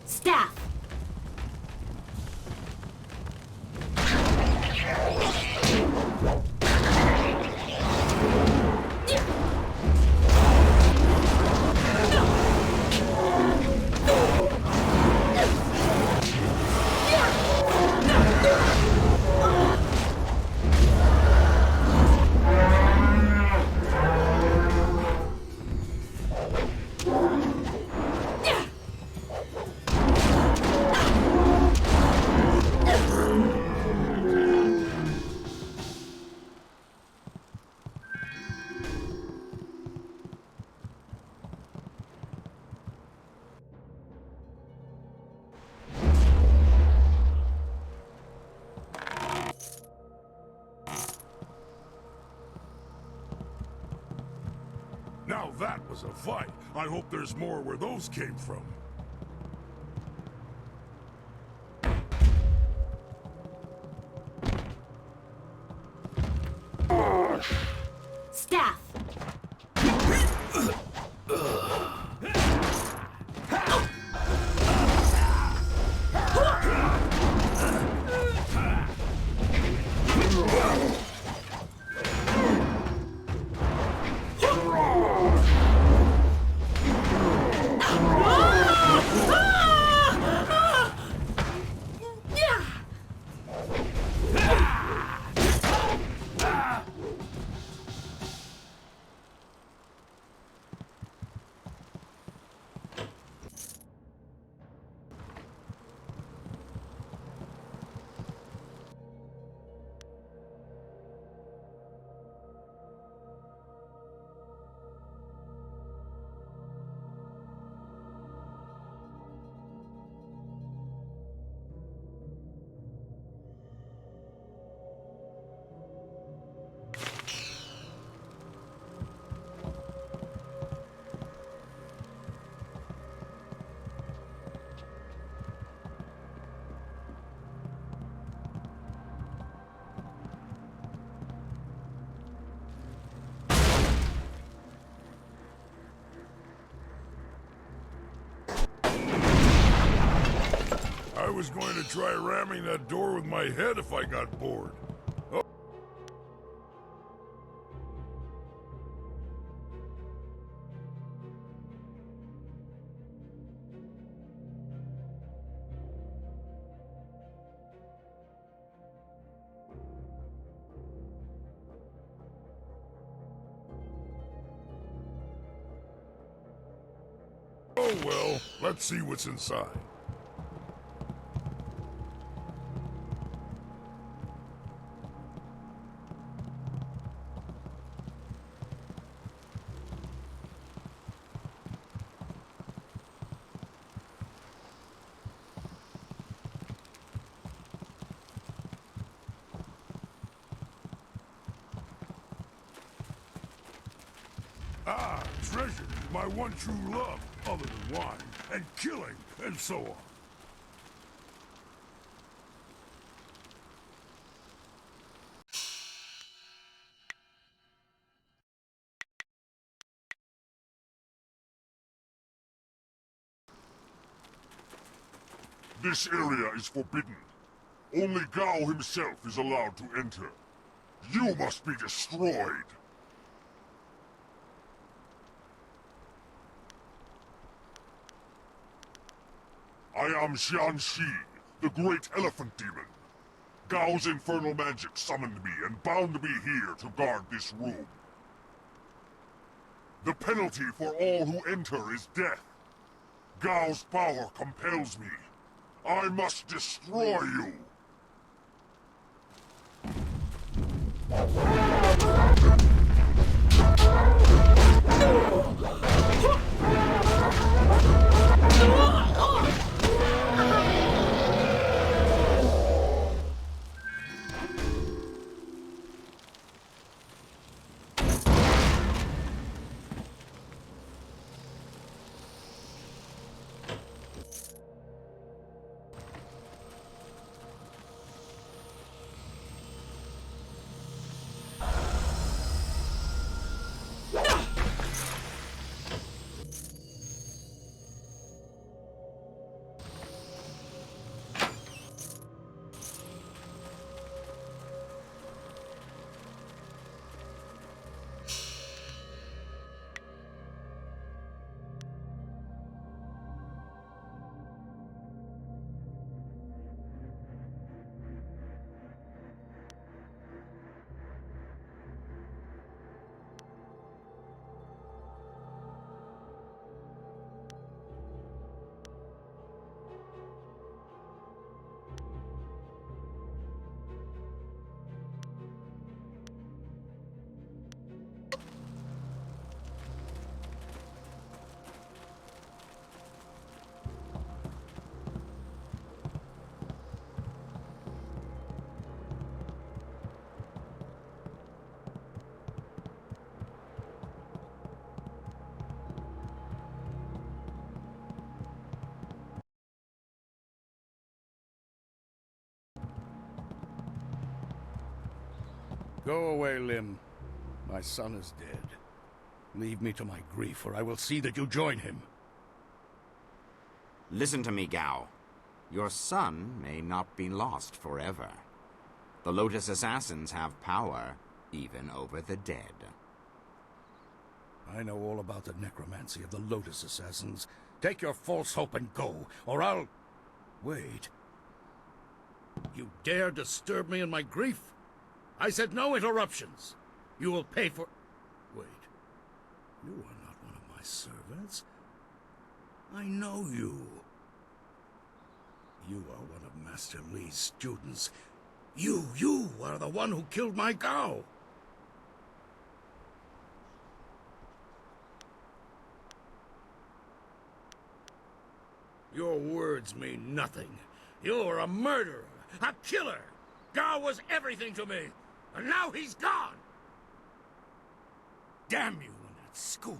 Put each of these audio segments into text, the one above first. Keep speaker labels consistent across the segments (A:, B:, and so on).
A: Staff!
B: Now that was a fight. I hope there's more where those came from.
A: Staff!
B: I was going to try ramming that door with my head if I got bored. Oh. Oh well, let's see what's inside. Ah, treasure, my one true love, other than wine, and killing, and so on.
C: This area is forbidden. Only Gao himself is allowed to enter. You must be destroyed! I am Xianxi, the great elephant demon. Gao's infernal magic summoned me and bound me here to guard this room. The penalty for all who enter is death. Gao's power compels me. I must destroy you!
A: Go away, Lim. My son is dead. Leave me to my grief, or I will see that you join him.
D: Listen to me, Gao. Your son may not be lost forever. The Lotus Assassins have power, even over the dead.
A: I know all about the necromancy of the Lotus Assassins. Take your false hope and go, or I'll... Wait. You dare disturb me in my grief? I said no interruptions. You will pay for... Wait. You are not one of my servants. I know you. You are one of Master Li's students. You are the one who killed my Gao. Your words mean nothing. You're a murderer, a killer. Gao was everything to me, and now he's gone. Damn you and that school.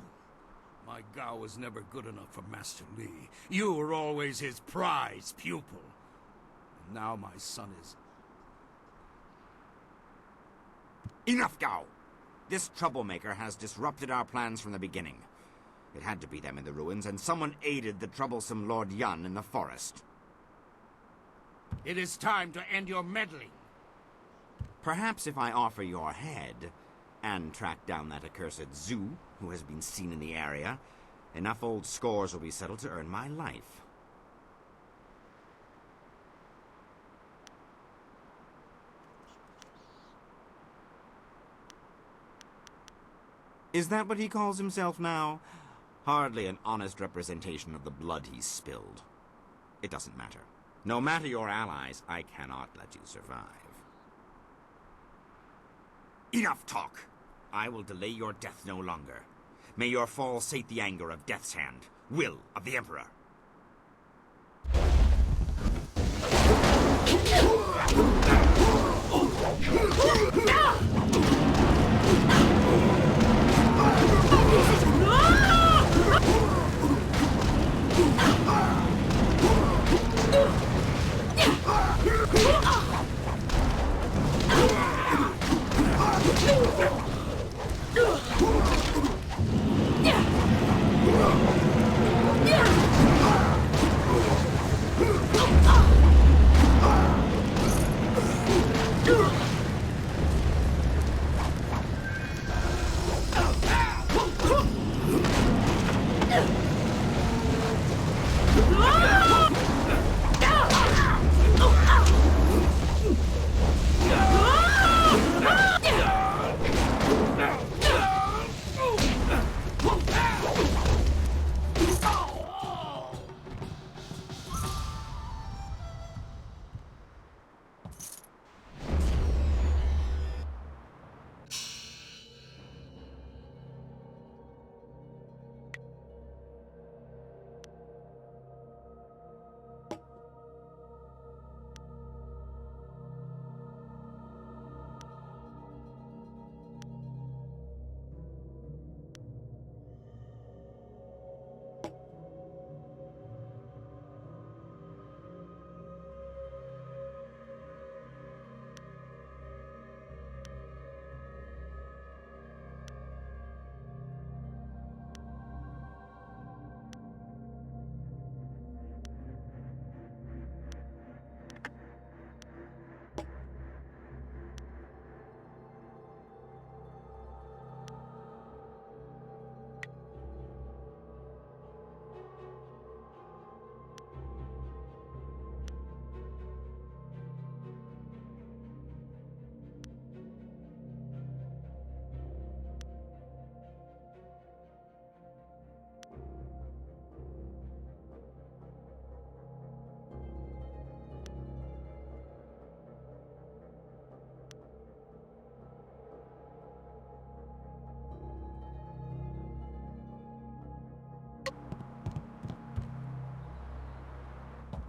A: My Gao was never good enough for Master Li. You were always his prize pupil. And now my son is...
D: Enough, Gao! This troublemaker has disrupted our plans from the beginning. It had to be them in the ruins, and someone aided the troublesome Lord Yun in the forest.
A: It is time to end your meddling.
D: Perhaps if I offer your head, and track down that accursed Zhu, who has been seen in the area, enough old scores will be settled to earn my life. Is that what he calls himself now? Hardly an honest representation of the blood he's spilled. It doesn't matter. No matter your allies, I cannot let you survive. Enough talk! I will delay your death no longer. May your fall sate the anger of Death's Hand, will of the Emperor.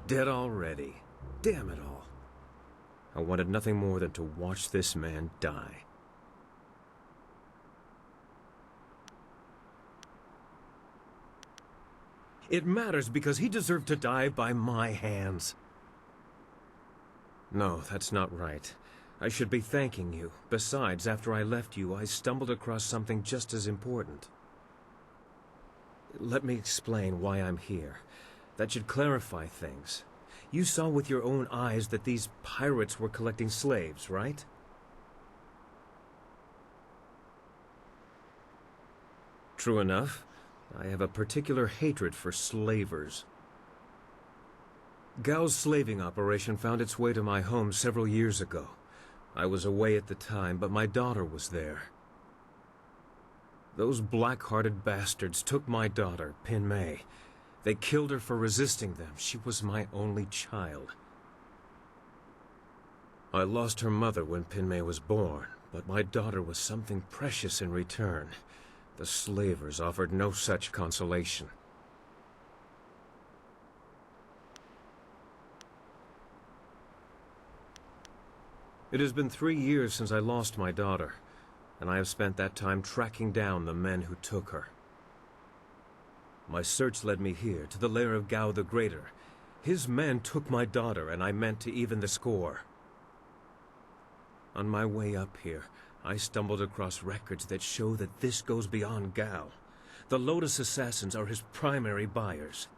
E: Dead already. Damn it all. I wanted nothing more than to watch this man die. It matters because he deserved to die by my hands. No, that's not right. I should be thanking you. Besides, after I left you, I stumbled across something just as important. Let me explain why I'm here. That should clarify things. You saw with your own eyes that these pirates were collecting slaves, right? True enough. I have a particular hatred for slavers. Gao's slaving operation found its way to my home several years ago. I was away at the time, but my daughter was there. Those black-hearted bastards took my daughter, Pin Mei. They killed her for resisting them. She was my only child. I lost her mother when Pin Mei was born, but my daughter was something precious in return. The slavers offered no such consolation. It has been 3 years since I lost my daughter, and I have spent that time tracking down the men who took her. My search led me here, to the lair of Gao the Greater. His men took my daughter, and I meant to even the score. On my way up here, I stumbled across records that show that this goes beyond Gao. The Lotus Assassins are his primary buyers.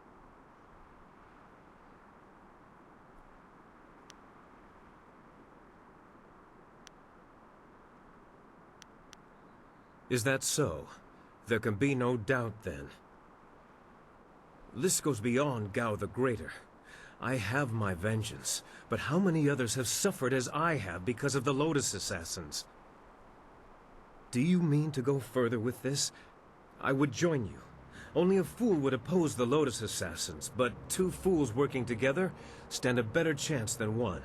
E: Is that so? There can be no doubt, then. This goes beyond Gao the Greater. I have my vengeance, but how many others have suffered as I have because of the Lotus Assassins? Do you mean to go further with this? I would join you. Only a fool would oppose the Lotus Assassins, but 2 fools working together stand a better chance than one.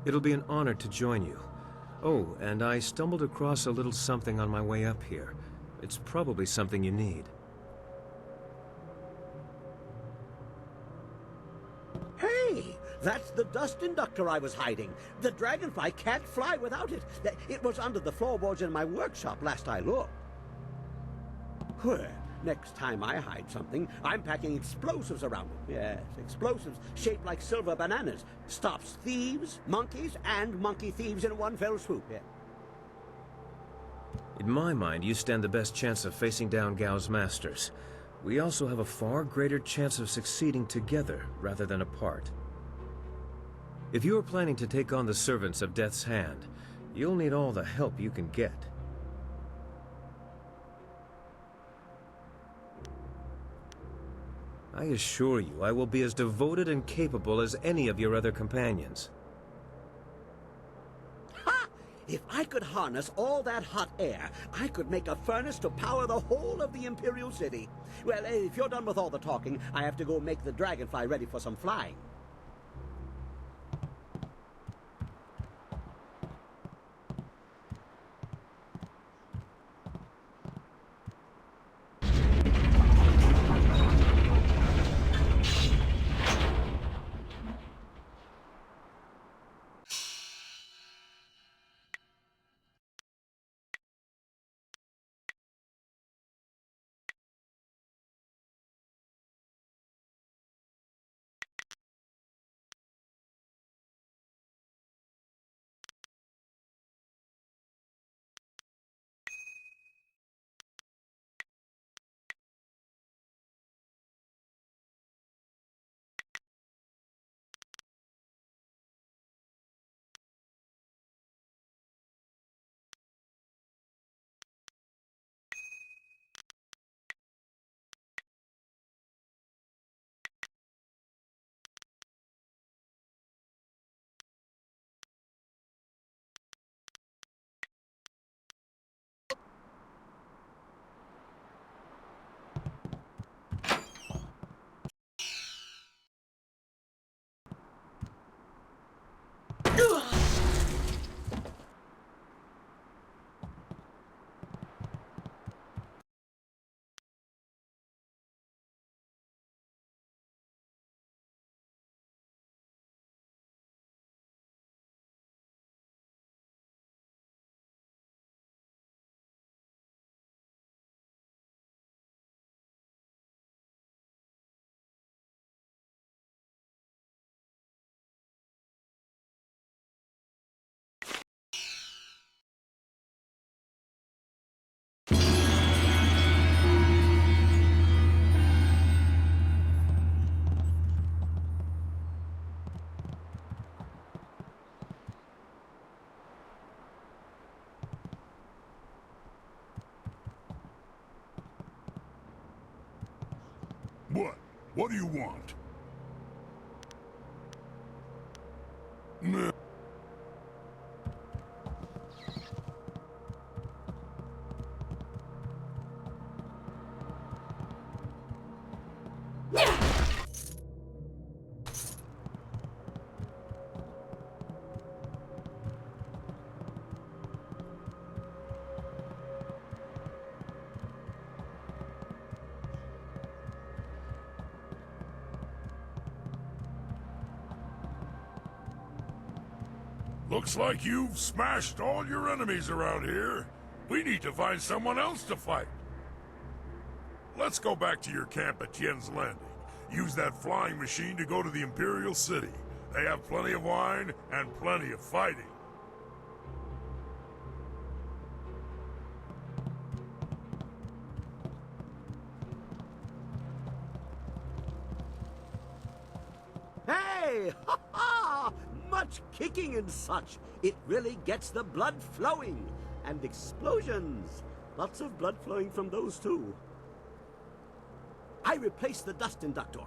E: It'll be an honor to join you. Oh, and I stumbled across a little something on my way up here. It's probably something you need.
F: Hey! That's the dust inductor I was hiding. The dragonfly can't fly without it. It was under the floorboards in my workshop last I looked. Well, next time I hide something, I'm packing explosives around it. Yes, explosives shaped like silver bananas. Stops thieves, monkeys, and monkey thieves in one fell swoop. Yeah.
E: In my mind, you stand the best chance of facing down Gao's masters. We also have a far greater chance of succeeding together rather than apart. If you are planning to take on the servants of Death's Hand, you'll need all the help you can get. I assure you, I will be as devoted and capable as any of your other companions.
F: Ha! If I could harness all that hot air, I could make a furnace to power the whole of the Imperial City. Well, if you're done with all the talking, I have to go make the dragonfly ready for some flying.
B: What? What do you want? Meh. Looks like you've smashed all your enemies around here. We need to find someone else to fight. Let's go back to your camp at Tien's Landing. Use that flying machine to go to the Imperial City. They have plenty of wine and plenty of fighting.
F: Hey! Ha ha! Much kicking and such. It really gets the blood flowing. And explosions. Lots of blood flowing from those too. I replaced the dust inductor.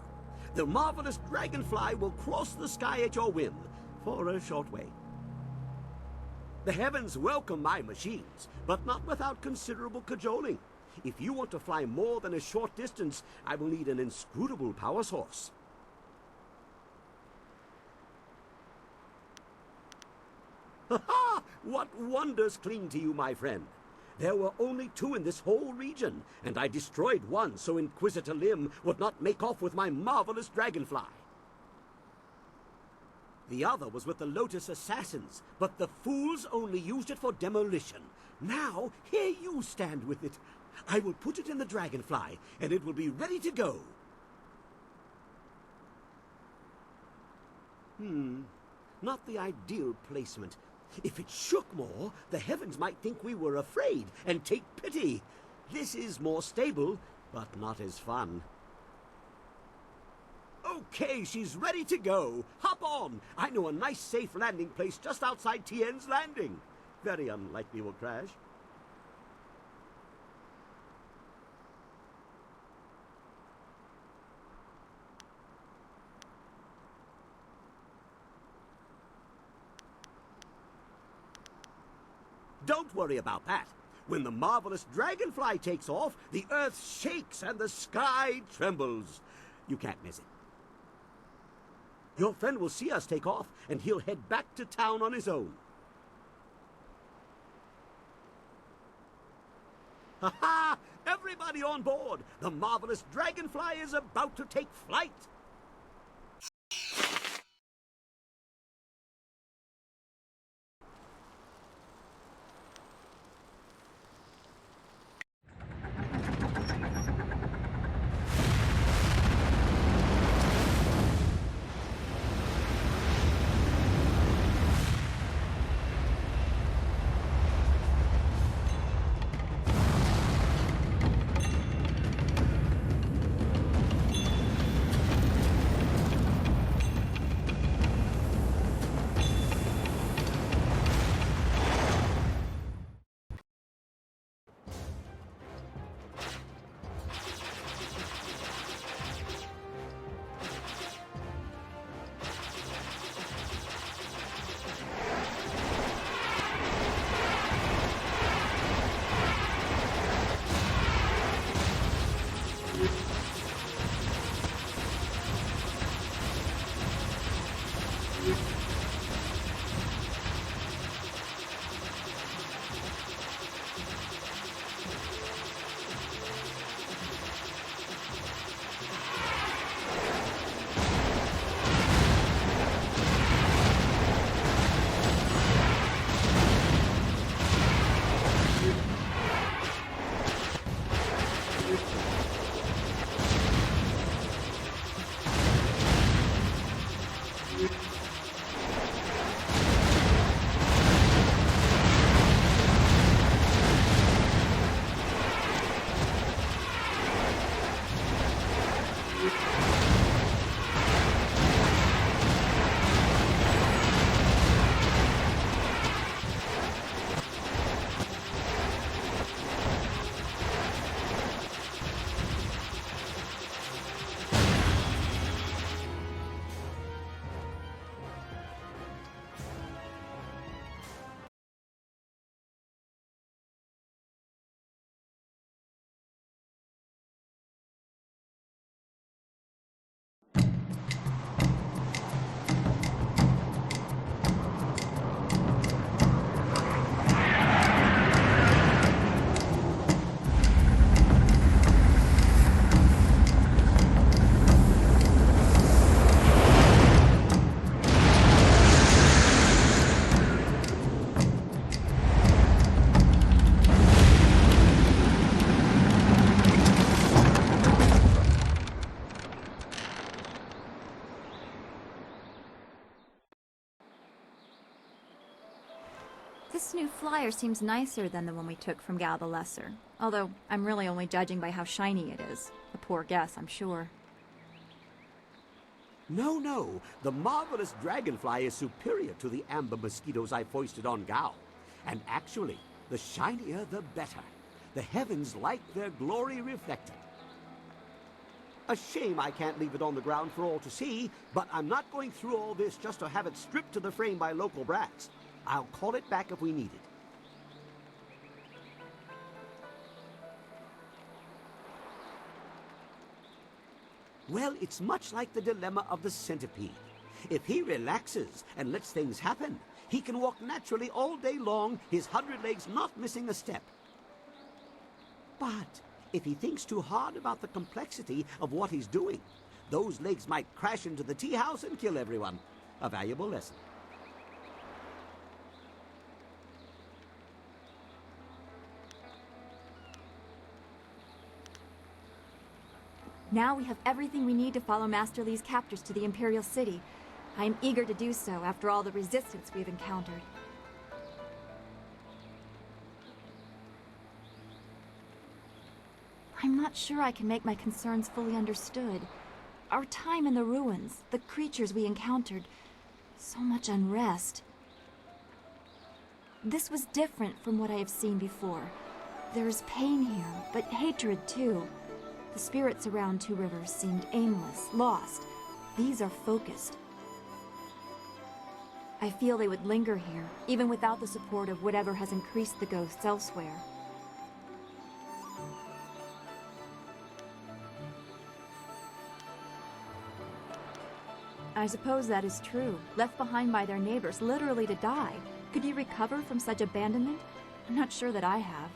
F: The marvelous dragonfly will cross the sky at your whim for a short way. The heavens welcome my machines, but not without considerable cajoling. If you want to fly more than a short distance, I will need an inscrutable power source. Ha ha! What wonders cling to you, my friend? There were only 2 in this whole region, and I destroyed one so Inquisitor Lim would not make off with my marvelous dragonfly. The other was with the Lotus Assassins, but the fools only used it for demolition. Now, here you stand with it. I will put it in the dragonfly, and it will be ready to go. Not the ideal placement. If it shook more, the heavens might think we were afraid and take pity. This is more stable, but not as fun. Okay, she's ready to go. Hop on. I know a nice safe landing place just outside Tien's Landing. Very unlikely we'll crash. Don't worry about that. When the marvelous dragonfly takes off, the earth shakes and the sky trembles. You can't miss it. Your friend will see us take off, and he'll head back to town on his own. Ha ha! Everybody on board! The marvelous dragonfly is about to take flight!
G: This new flyer seems nicer than the one we took from Gal the Lesser. Although, I'm really only judging by how shiny it is. A poor guess, I'm sure.
F: No, no. The marvelous dragonfly is superior to the amber mosquitoes I foisted on Gao. And actually, the shinier the better. The heavens like their glory reflected. A shame I can't leave it on the ground for all to see, but I'm not going through all this just to have it stripped to the frame by local brats. I'll call it back if we need it. Well, it's much like the dilemma of the centipede. If he relaxes and lets things happen, he can walk naturally all day long, his 100 legs not missing a step. But if he thinks too hard about the complexity of what he's doing, those legs might crash into the tea house and kill everyone. A valuable lesson.
G: Now we have everything we need to follow Master Li's captors to the Imperial City. I am eager to do so after all the resistance we've encountered. I'm not sure I can make my concerns fully understood. Our time in the ruins, the creatures we encountered, so much unrest. This was different from what I have seen before. There is pain here, but hatred too. The spirits around Two Rivers seemed aimless, lost. These are focused. I feel they would linger here, even without the support of whatever has increased the ghosts elsewhere. I suppose that is true. Left behind by their neighbors, literally to die. Could you recover from such abandonment? I'm not sure that I have.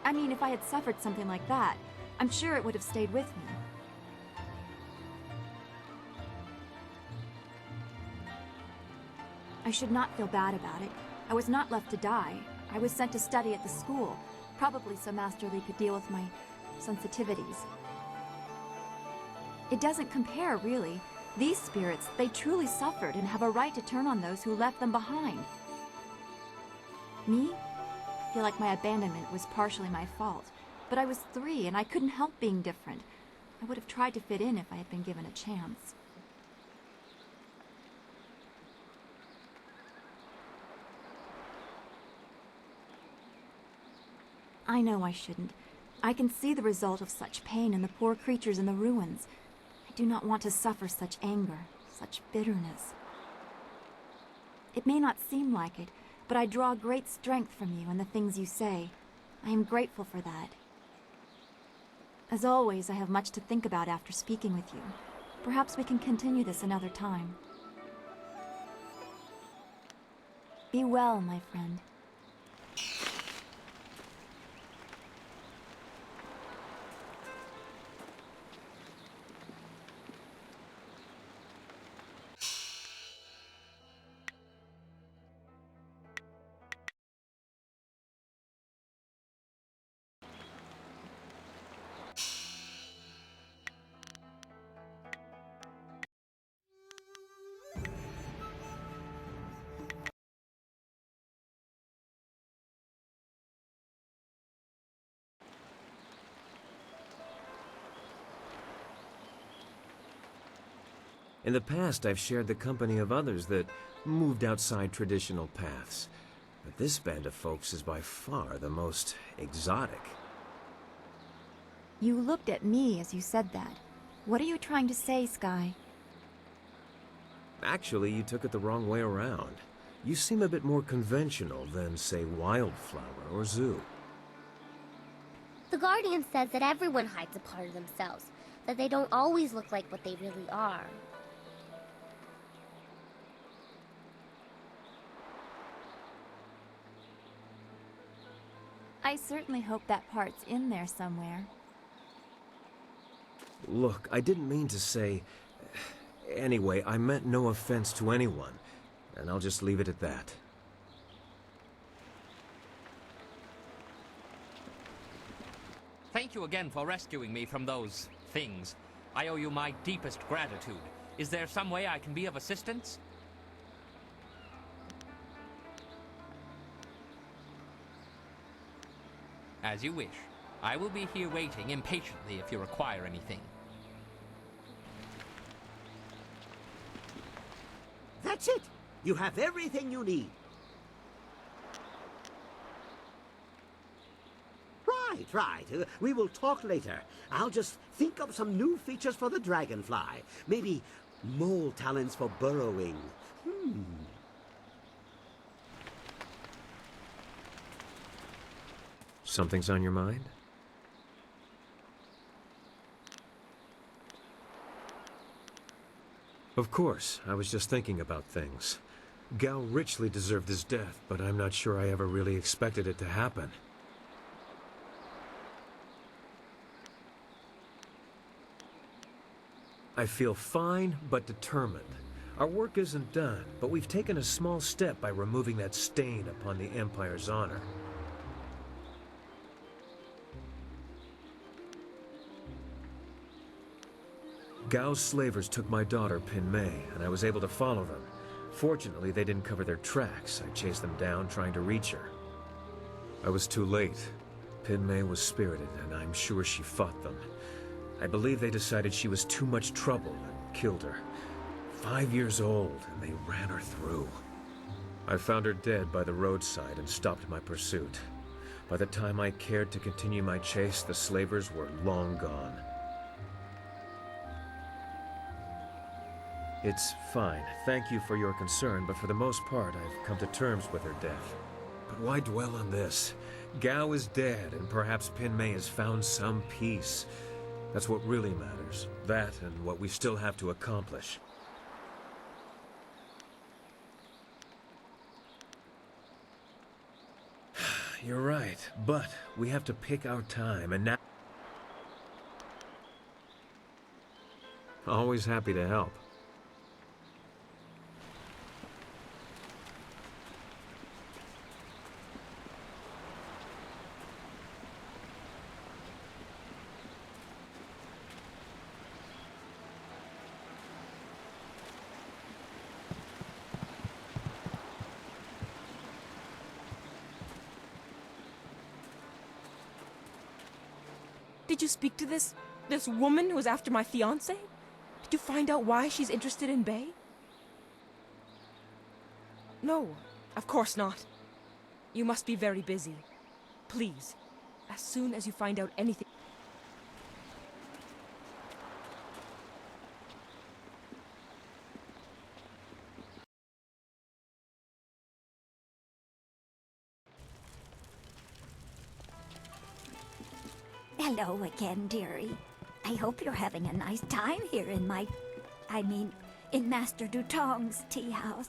G: I mean, if I had suffered something like that, I'm sure it would have stayed with me. I should not feel bad about it. I was not left to die. I was sent to study at the school, probably so Master Li could deal with my sensitivities. It doesn't compare, really. These spirits, they truly suffered and have a right to turn on those who left them behind. Me? I feel like my abandonment was partially my fault. But I was 3 and I couldn't help being different. I would have tried to fit in if I had been given a chance. I know I shouldn't. I can see the result of such pain in the poor creatures in the ruins. I do not want to suffer such anger, such bitterness. It may not seem like it, but I draw great strength from you and the things you say. I am grateful for that. As always, I have much to think about after speaking with you. Perhaps we can continue this another time. Be well, my friend.
E: In the past, I've shared the company of others that moved outside traditional paths. But this band of folks is by far the most exotic.
G: You looked at me as you said that. What are you trying to say, Sky?
E: Actually, you took it the wrong way around. You seem a bit more conventional than, say, Wildflower or Zoo.
H: The Guardian says that everyone hides a part of themselves, that they don't always look like what they really are.
G: I certainly hope that part's in there somewhere.
E: Look, I didn't mean to say... Anyway, I meant no offense to anyone, and I'll just leave it at that.
I: Thank you again for rescuing me from those things. I owe you my deepest gratitude. Is there some way I can be of assistance? As you wish. I will be here waiting impatiently if you require anything.
F: That's it. You have everything you need. Right. We will talk later. I'll just think up some new features for the dragonfly. Maybe mole talents for burrowing.
E: Something's on your mind? Of course, I was just thinking about things. Gao richly deserved his death, but I'm not sure I ever really expected it to happen. I feel fine, but determined. Our work isn't done, but we've taken a small step by removing that stain upon the Empire's honor. Gao's slavers took my daughter, Pin Mei, and I was able to follow them. Fortunately, they didn't cover their tracks. I chased them down, trying to reach her. I was too late. Pin Mei was spirited, and I'm sure she fought them. I believe they decided she was too much trouble and killed her. 5 years old, and they ran her through. I found her dead by the roadside and stopped my pursuit. By the time I cared to continue my chase, the slavers were long gone. It's fine. Thank you for your concern, but for the most part, I've come to terms with her death. But why dwell on this? Gao is dead, and perhaps Pin Mei has found some peace. That's what really matters. That and what we still have to accomplish. You're right, but we have to pick our time, and now... Always happy to help.
J: Did you speak to this woman who was after my fiancé? Did you find out why she's interested in Bei? No, of course not. You must be very busy. Please, as soon as you find out anything...
K: Hello again, dearie. I hope you're having a nice time here in in Master Dutong's tea house.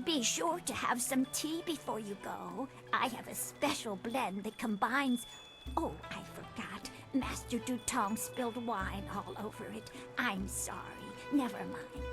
K: Be sure to have some tea before you go. I have a special blend that combines... Oh, I forgot. Master Dutong spilled wine all over it. I'm sorry. Never mind.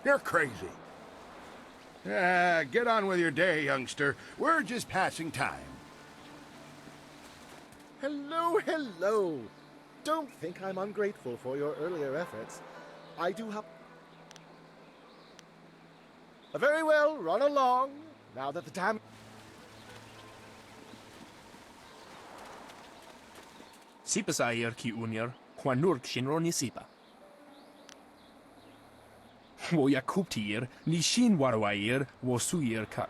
A: You're crazy. Get on with your day, youngster. We're just passing time.
L: Hello. Don't think I'm ungrateful for your earlier efforts. I do have... Very well, run along, now that the time...
M: Sipa sair ki unir, kwanurk shinro ni sipa. Wo yakuptir, ni shin warwair, wo suir kak.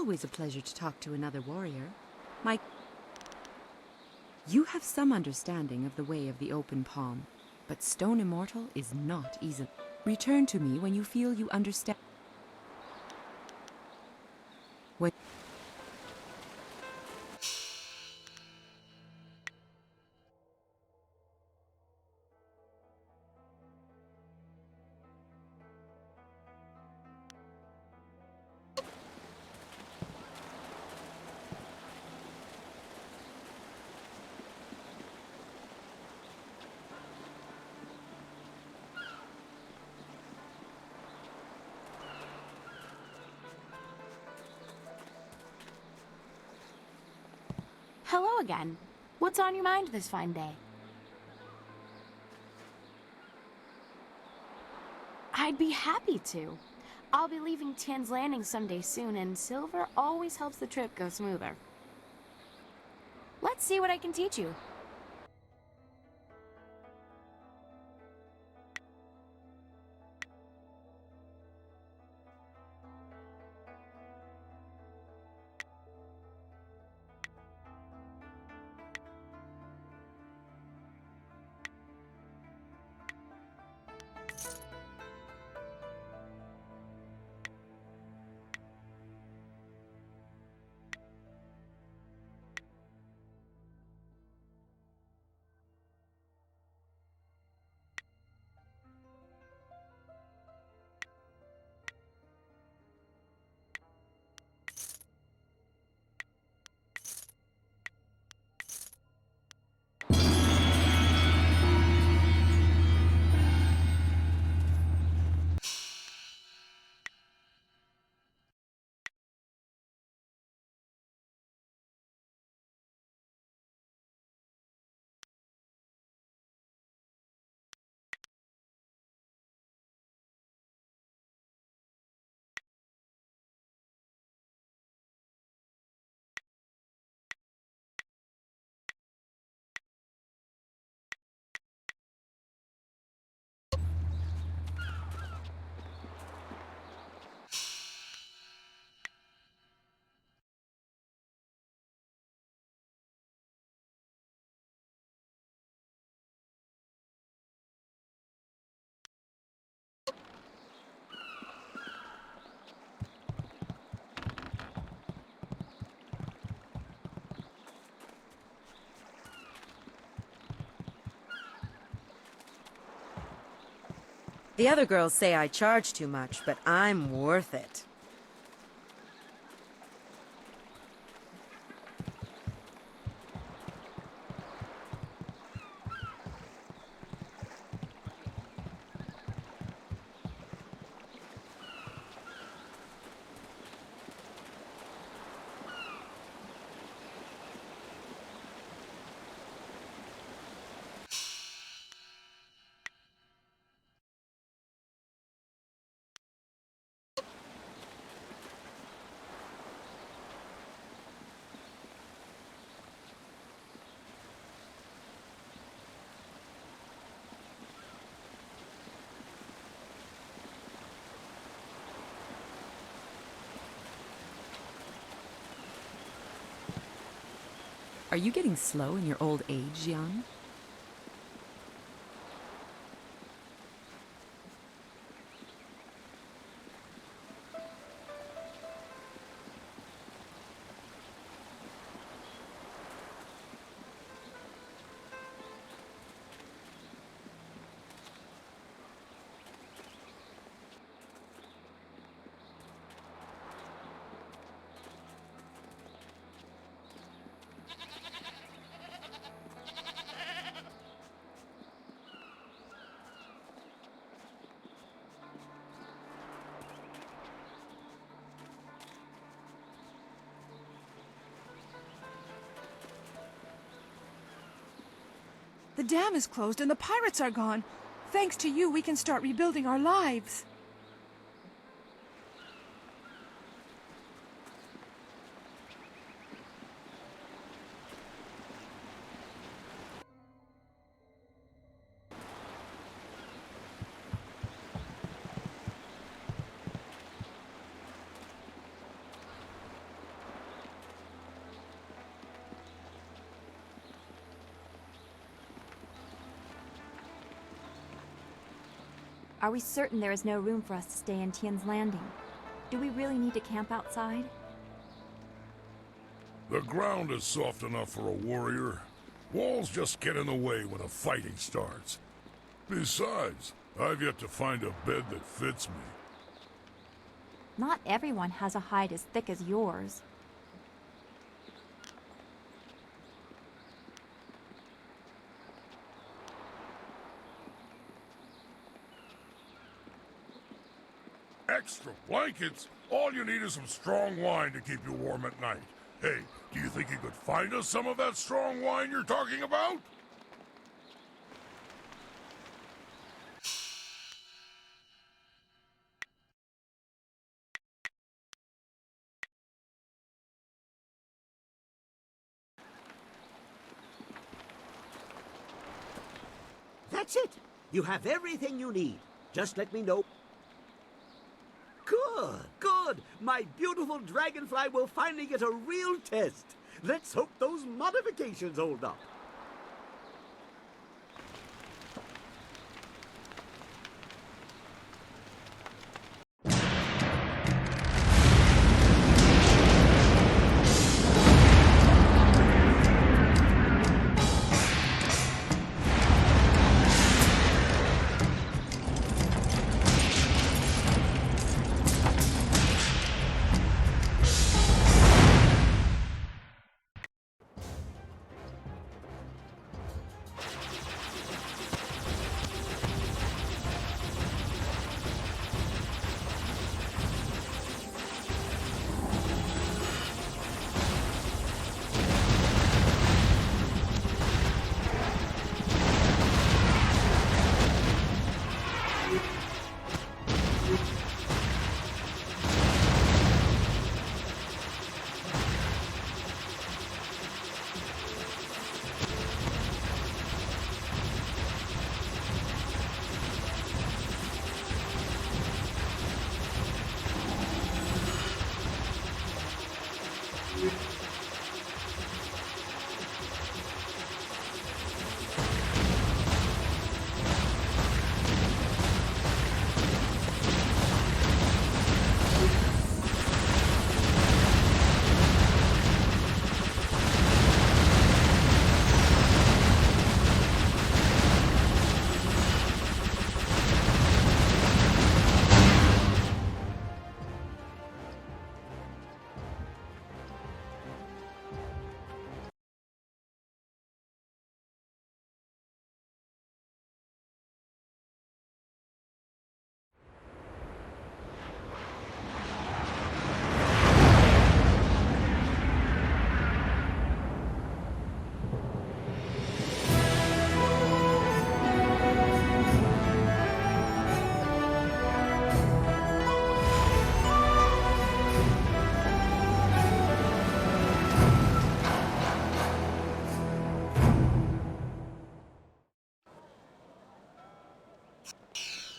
N: always a pleasure to talk to another warrior. You have some understanding of the way of the open palm, but Stone Immortal is not easy. Return to me when you feel you understand. When
O: Hello again. What's on your mind this fine day? I'd be happy to. I'll be leaving Tian's Landing someday soon, and silver always helps the trip go smoother. Let's see what I can teach you.
N: the other girls say I charge too much, but I'm worth it. Are you getting slow in your old age, young?
P: The dam is closed and the pirates are gone. Thanks to you, we can start rebuilding our lives.
G: Are we certain there is no room for us to stay in Tien's Landing? Do we really need to camp outside?
B: The ground is soft enough for a warrior. Walls just get in the way when a fighting starts. Besides, I've yet to find a bed that fits me.
G: Not everyone has a hide as thick as yours.
B: Extra blankets? All you need is some strong wine to keep you warm at night. Hey, do you think you could find us some of that strong wine you're talking about?
F: That's it. You have everything you need. Just let me know. Good, good. My beautiful dragonfly will finally get a real test. Let's hope those modifications hold up.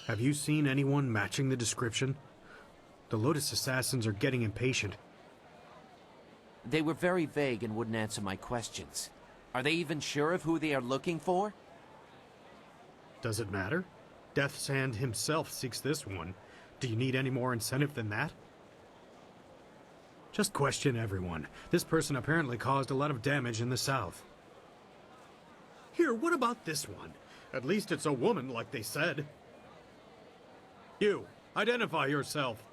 Q: Have you seen anyone matching the description? The Lotus Assassins are getting impatient.
R: They were very vague and wouldn't answer my questions. Are they even sure of who they are looking for?
Q: Does it matter? Death's Hand himself seeks this one. Do you need any more incentive than that? Just question everyone. This person apparently caused a lot of damage in the south. Here, what about this one? At least it's a woman, like they said. You, identify yourself.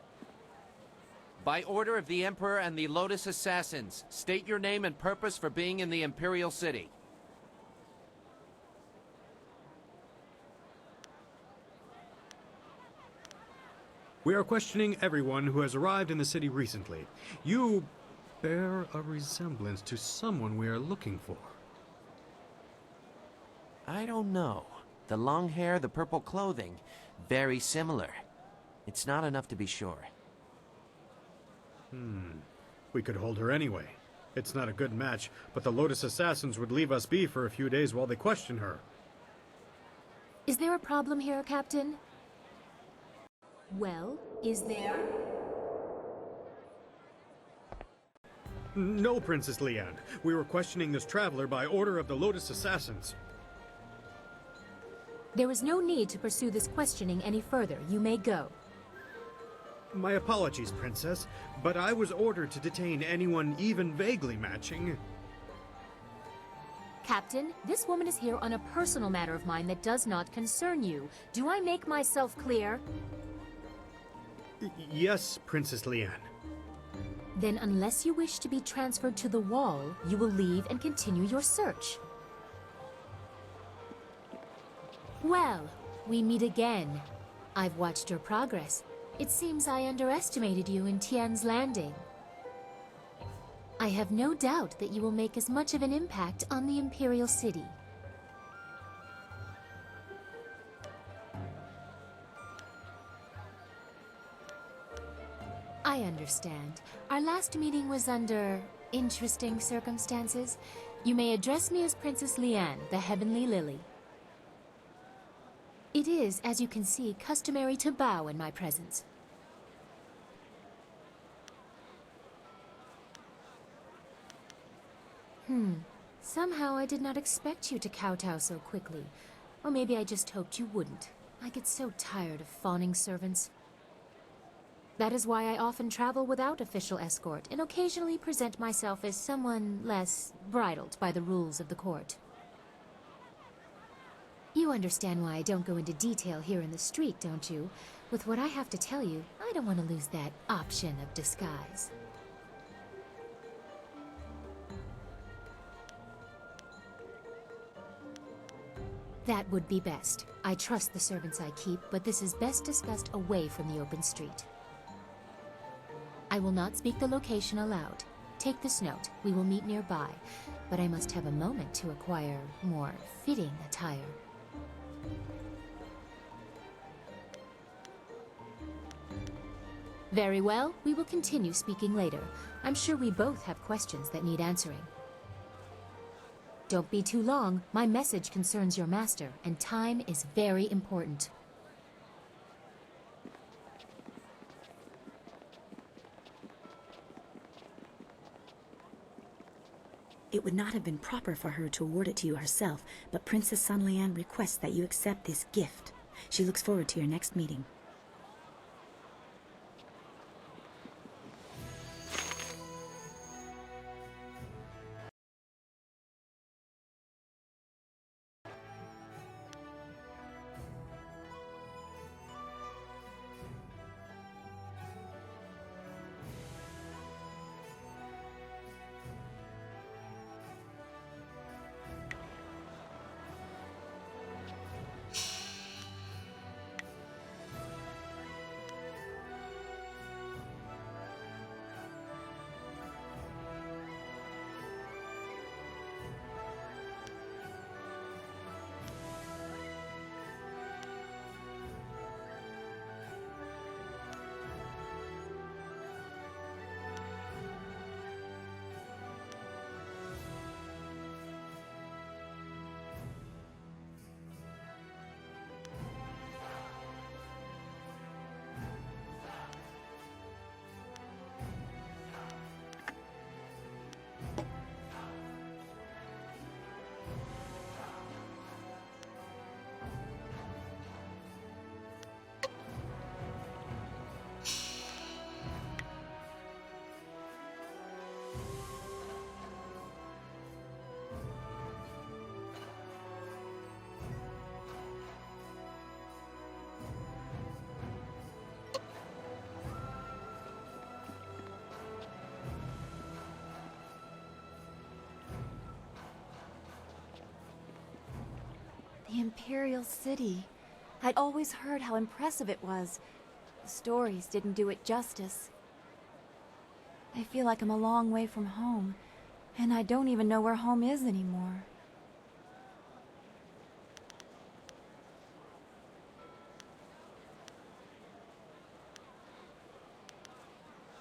R: By order of the Emperor and the Lotus Assassins, state your name and purpose for being in the Imperial City.
Q: We are questioning everyone who has arrived in the city recently. You bear a resemblance to someone we are looking for.
R: I don't know. The long hair, the purple clothing, very similar. It's not enough to be sure.
Q: We could hold her anyway. It's not a good match, but the Lotus Assassins would leave us be for a few days while they question her.
S: Is there a problem here, Captain? Well, is there?
Q: No, Princess Leanne. We were questioning this traveler by order of the Lotus Assassins.
S: There is no need to pursue this questioning any further. You may go.
Q: My apologies, Princess, but I was ordered to detain anyone even vaguely matching.
S: Captain, this woman is here on a personal matter of mine that does not concern you. Do I make myself clear?
Q: Yes, Princess Leanne.
S: Then unless you wish to be transferred to the wall, you will leave and continue your search. Well, we meet again. I've watched your progress. It seems I underestimated you in Tian's Landing. I have no doubt that you will make as much of an impact on the Imperial City. I understand. Our last meeting was under interesting circumstances. You may address me as Princess Leanne, the Heavenly Lily. It is, as you can see, customary to bow in my presence. Somehow I did not expect you to kowtow so quickly. Or maybe I just hoped you wouldn't. I get so tired of fawning servants. That is why I often travel without official escort, and occasionally present myself as someone less bridled by the rules of the court. You understand why I don't go into detail here in the street, don't you? With what I have to tell you, I don't want to lose that option of disguise. That would be best. I trust the servants I keep, but this is best discussed away from the open street. I will not speak the location aloud. Take this note. We will meet nearby, but I must have a moment to acquire more fitting attire. Very well. We will continue speaking later. I'm sure we both have questions that need answering. Don't be too long. My message concerns your master, and time is very important.
T: It would not have been proper for her to award it to you herself, but Princess Sun Lian requests that you accept this gift. She looks forward to your next meeting.
G: The Imperial City. I'd always heard how impressive it was. The stories didn't do it justice. I feel like I'm a long way from home, and I don't even know where home is anymore.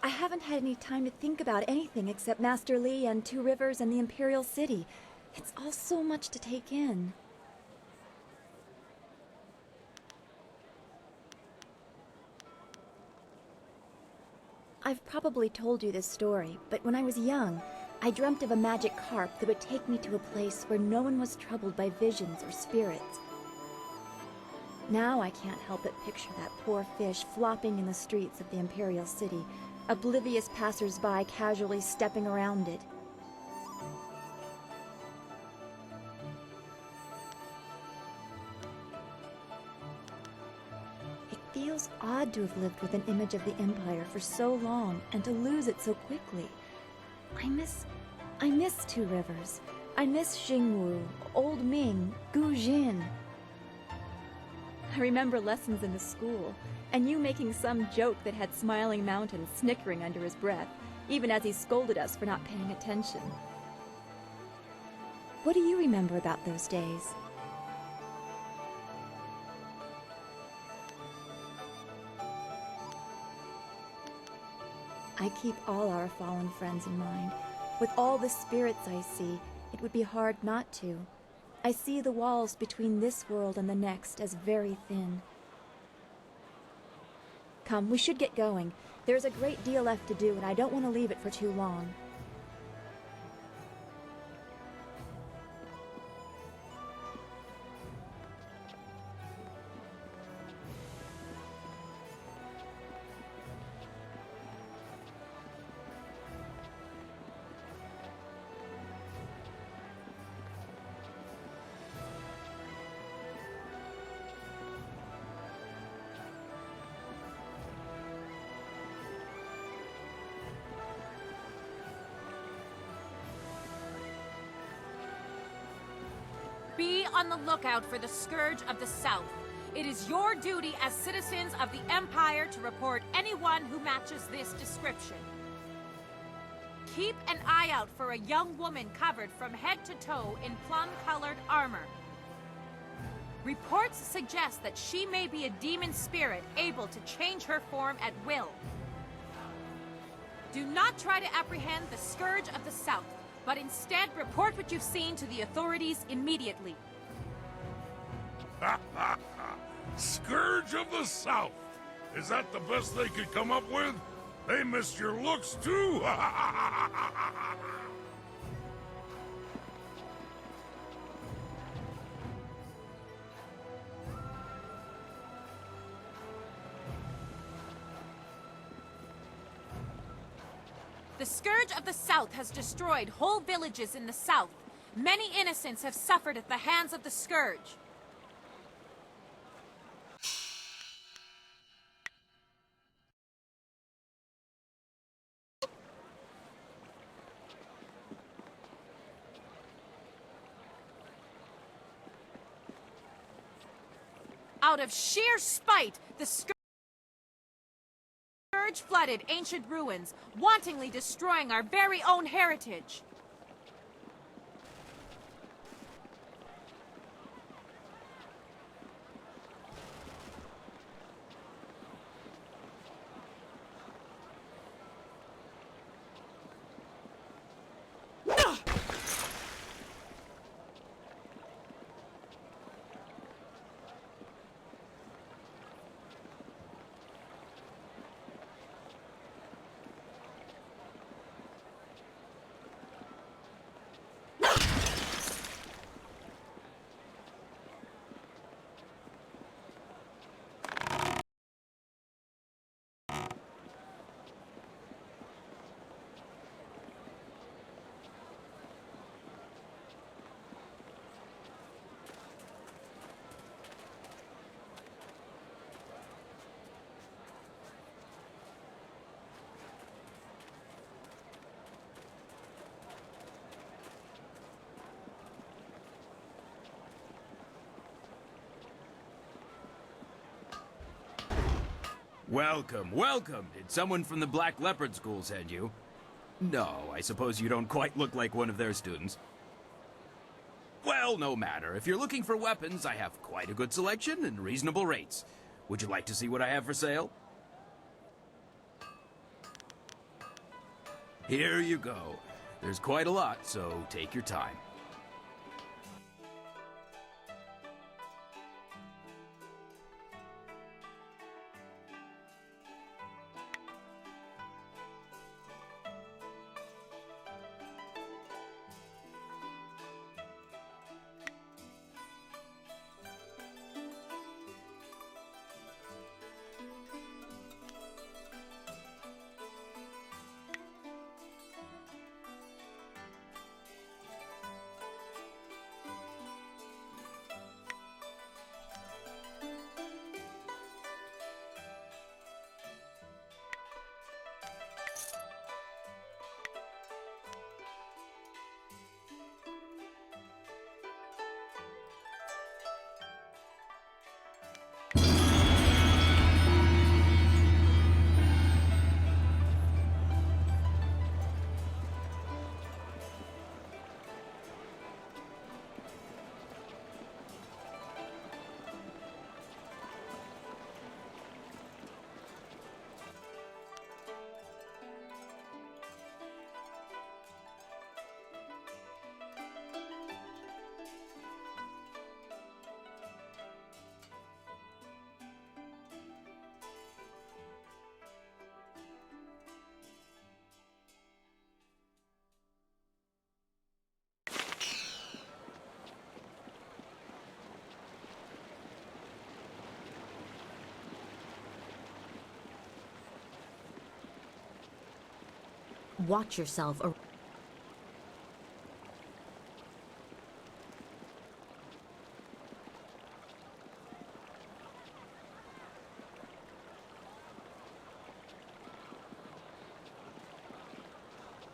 G: I haven't had any time to think about anything except Master Li and Two Rivers and the Imperial City. It's all so much to take in. I've probably told you this story, but when I was young, I dreamt of a magic harp that would take me to a place where no one was troubled by visions or spirits. Now I can't help but picture that poor fish flopping in the streets of the Imperial City, oblivious passers-by casually stepping around it. It feels odd to have lived with an image of the Empire for so long and to lose it so quickly. I miss Two Rivers. I miss Xingwu, Old Ming, Gu Jin. I remember lessons in the school, and you making some joke that had Smiling Mountain snickering under his breath, even as he scolded us for not paying attention. What do you remember about those days? I keep all our fallen friends in mind. With all the spirits I see, it would be hard not to. I see the walls between this world and the next as very thin. Come, we should get going. There's a great deal left to do, and I don't want to leave it for too long.
U: Be on the lookout for the Scourge of the South. It is your duty as citizens of the Empire to report anyone who matches this description. Keep an eye out for a young woman covered from head to toe in plum-colored armor. Reports suggest that she may be a demon spirit able to change her form at will. Do not try to apprehend the Scourge of the South, but instead report what you've seen to the authorities immediately.
B: Scourge of the South! Is that the best they could come up with? They missed your looks, too!
U: The Scourge of the South has destroyed whole villages in the south. Many innocents have suffered at the hands of the Scourge. Out of sheer spite, the Scourge flooded ancient ruins, wantonly destroying our very own heritage.
V: Welcome, welcome! Did someone from the Black Leopard School send you? No, I suppose you don't quite look like one of their students. Well, no matter. If you're looking for weapons, I have quite a good selection and reasonable rates. Would you like to see what I have for sale? Here you go. There's quite a lot, so take your time.
S: Watch yourself or...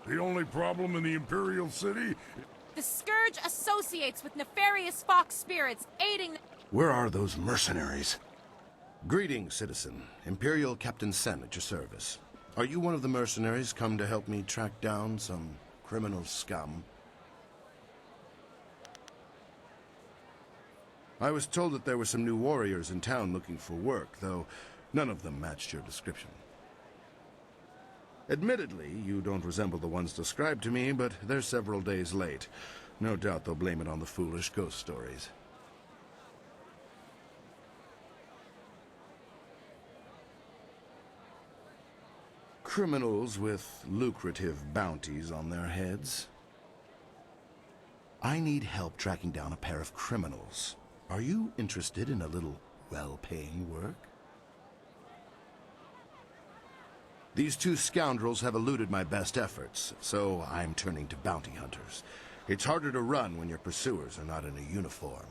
B: The only problem in the Imperial City?
U: The Scourge associates with nefarious fox spirits, aiding the...
C: Where are those mercenaries? Greetings, citizen. Imperial Captain Sen at your service. Are you one of the mercenaries come to help me track down some criminal scum? I was told that there were some new warriors in town looking for work, though none of them matched your description. Admittedly, you don't resemble the ones described to me, but they're several days late. No doubt they'll blame it on the foolish ghost stories. Criminals with lucrative bounties on their heads. I need help tracking down a pair of criminals. Are you interested in a little well-paying work? These two scoundrels have eluded my best efforts, so I'm turning to bounty hunters. It's harder to run when your pursuers are not in a uniform.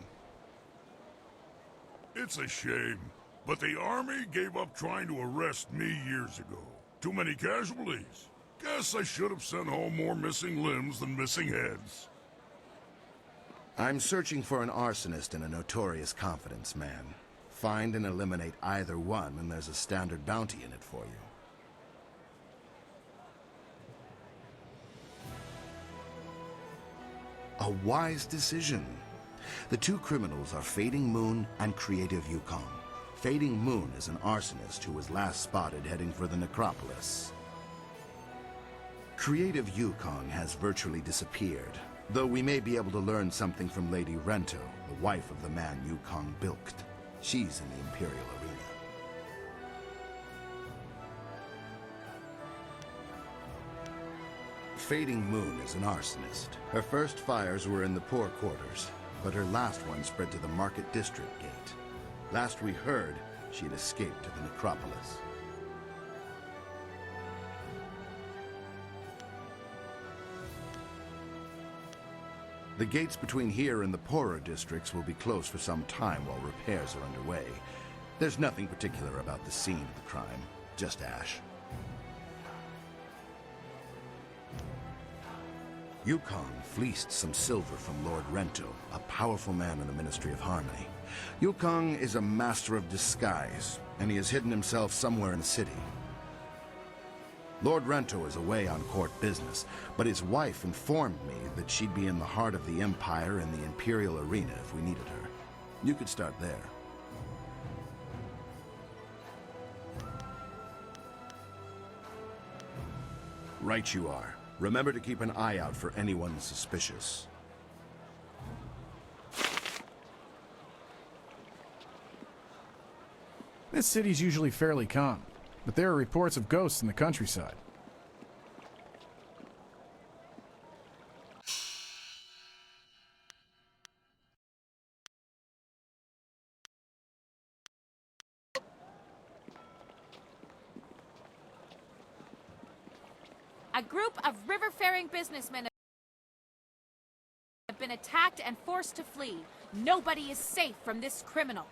B: It's a shame, but the army gave up trying to arrest me years ago. Too many casualties. Guess I should have sent home more missing limbs than missing heads.
C: I'm searching for an arsonist and a notorious confidence man. Find and eliminate either one, and there's a standard bounty in it for you. A wise decision. The two criminals are Fading Moon and Creative Yukong. Fading Moon is an arsonist who was last spotted heading for the necropolis. Creative Yukong has virtually disappeared, though we may be able to learn something from Lady Rento, the wife of the man Yukong bilked. She's in the Imperial Arena. Fading Moon is an arsonist. Her first fires were in the poor quarters, but her last one spread to the Market District Gate. Last we heard, she had escaped to the necropolis. The gates between here and the poorer districts will be closed for some time while repairs are underway. There's nothing particular about the scene of the crime, just ash. Yukong fleeced some silver from Lord Rento, a powerful man in the Ministry of Harmony. Yukong is a master of disguise, and he has hidden himself somewhere in the city. Lord Rento is away on court business, but his wife informed me that she'd be in the heart of the Empire in the Imperial Arena if we needed her. You could start there. Right you are. Remember to keep an eye out for anyone suspicious.
M: This city's usually fairly calm, but there are reports of ghosts in the countryside.
U: A group of river-faring businessmen have been attacked and forced to flee. Nobody is safe from this criminal.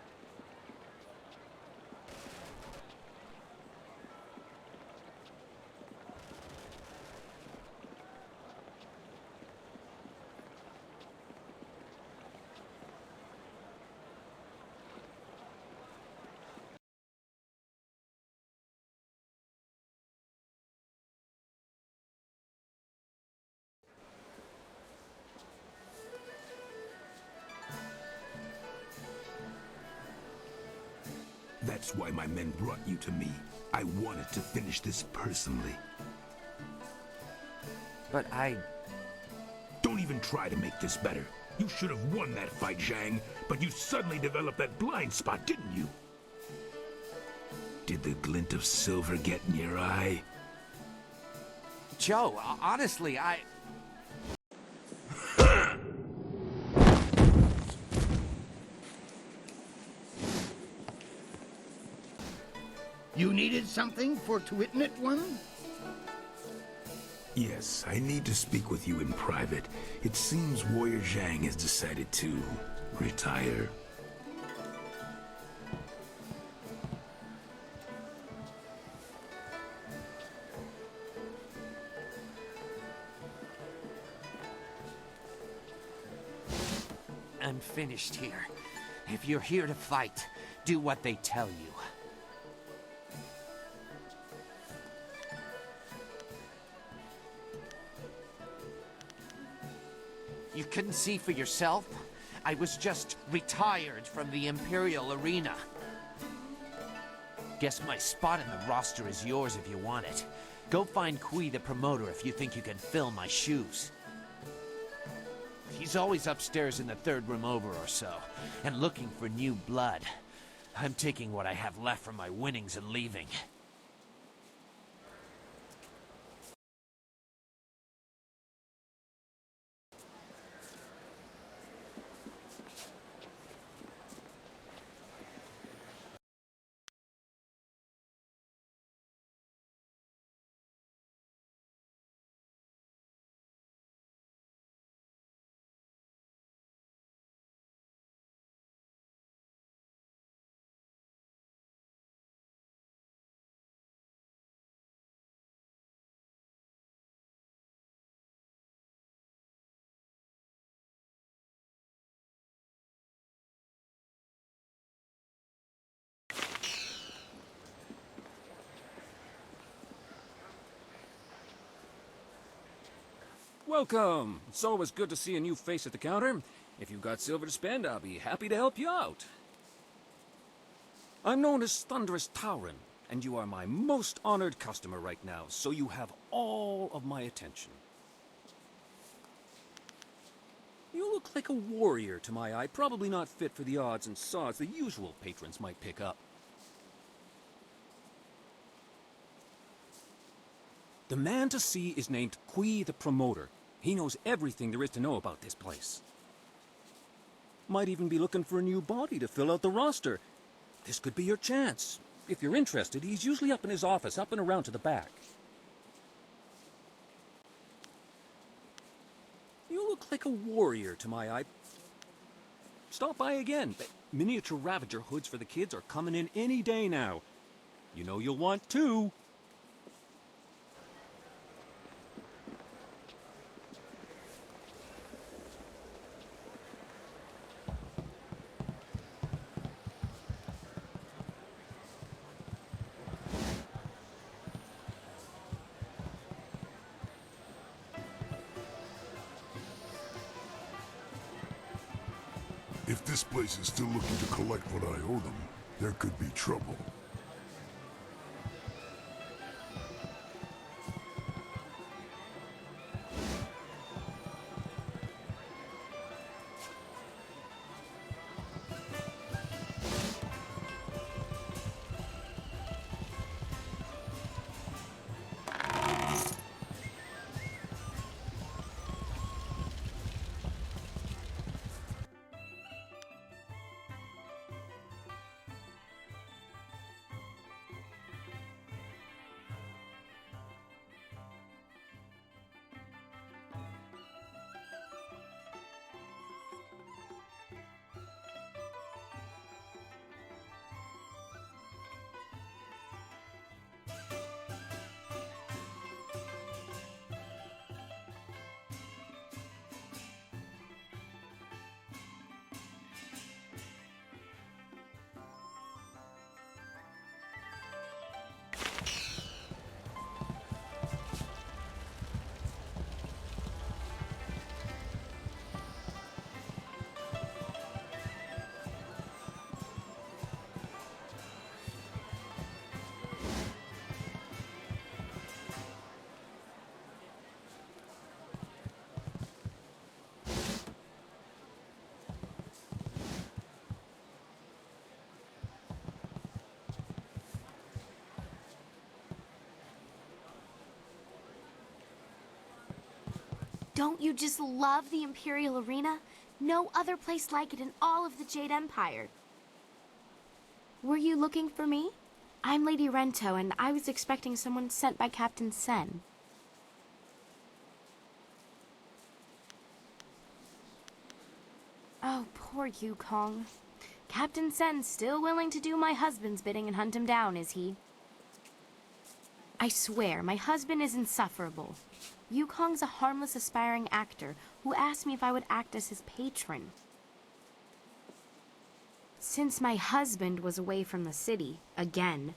D: That's why my men brought you to me. I wanted to finish this personally.
R: But
D: Don't even try to make this better. You should have won that fight, Zhang, but you suddenly developed that blind spot, didn't you? Did the glint of silver get in your eye?
R: Joe, honestly,
W: You needed something for to witness one?
D: Yes, I need to speak with you in private. It seems Warrior Zhang has decided to retire.
R: I'm finished here. If you're here to fight, do what they tell you. You couldn't see for yourself? I was just retired from the Imperial Arena. Guess my spot in the roster is yours if you want it. Go find Kui the promoter if you think you can fill my shoes. He's always upstairs in the third room over or so, and looking for new blood. I'm taking what I have left from my winnings and leaving.
H: Welcome! It's always good to see a new face at the counter. If you've got silver to spend, I'll be happy to help you out. I'm known as Thunderous Tauren, and you are my most honored customer right now, so you have all of my attention. You look like a warrior to my eye, probably not fit for the odds and sods the usual patrons might pick up. The man to see is named Kui the Promoter. He knows everything there is to know about this place. Might even be looking for a new body to fill out the roster. This could be your chance. If you're interested, he's usually up in his office, up and around to the back. You look like a warrior to my eye. Stop by again. Miniature Ravager hoods for the kids are coming in any day now. You know you'll want two.
B: If this place is still looking to collect what I owe them, there could be trouble.
O: Don't you just love the Imperial Arena? No other place like it in all of the Jade Empire. Were you looking for me? I'm Lady Rento, and I was expecting someone sent by Captain Sen. Poor Yukong. Captain Sen's still willing to do my husband's bidding and hunt him down, is he? I swear, my husband is insufferable. Yukong's a harmless aspiring actor who asked me if I would act as his patron. Since my husband was away from the city, again,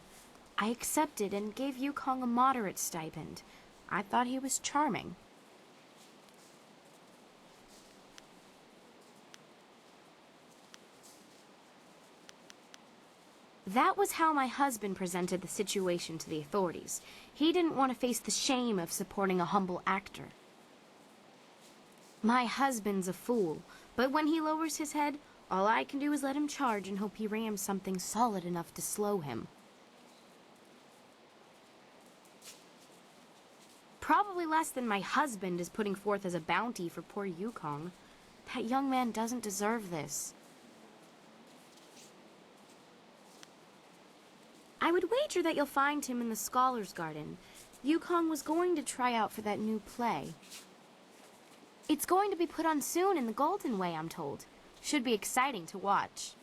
O: I accepted and gave Yukong a moderate stipend. I thought he was charming. That was how my husband presented the situation to the authorities. He didn't want to face the shame of supporting a humble actor. My husband's a fool, but when he lowers his head, all I can do is let him charge and hope he rams something solid enough to slow him. Probably less than my husband is putting forth as a bounty for poor Yukong. That young man doesn't deserve this. I would wager that you'll find him in the Scholars' Garden. Yukong was going to try out for that new play. It's going to be put on soon in the Golden Way, I'm told. Should be exciting to watch.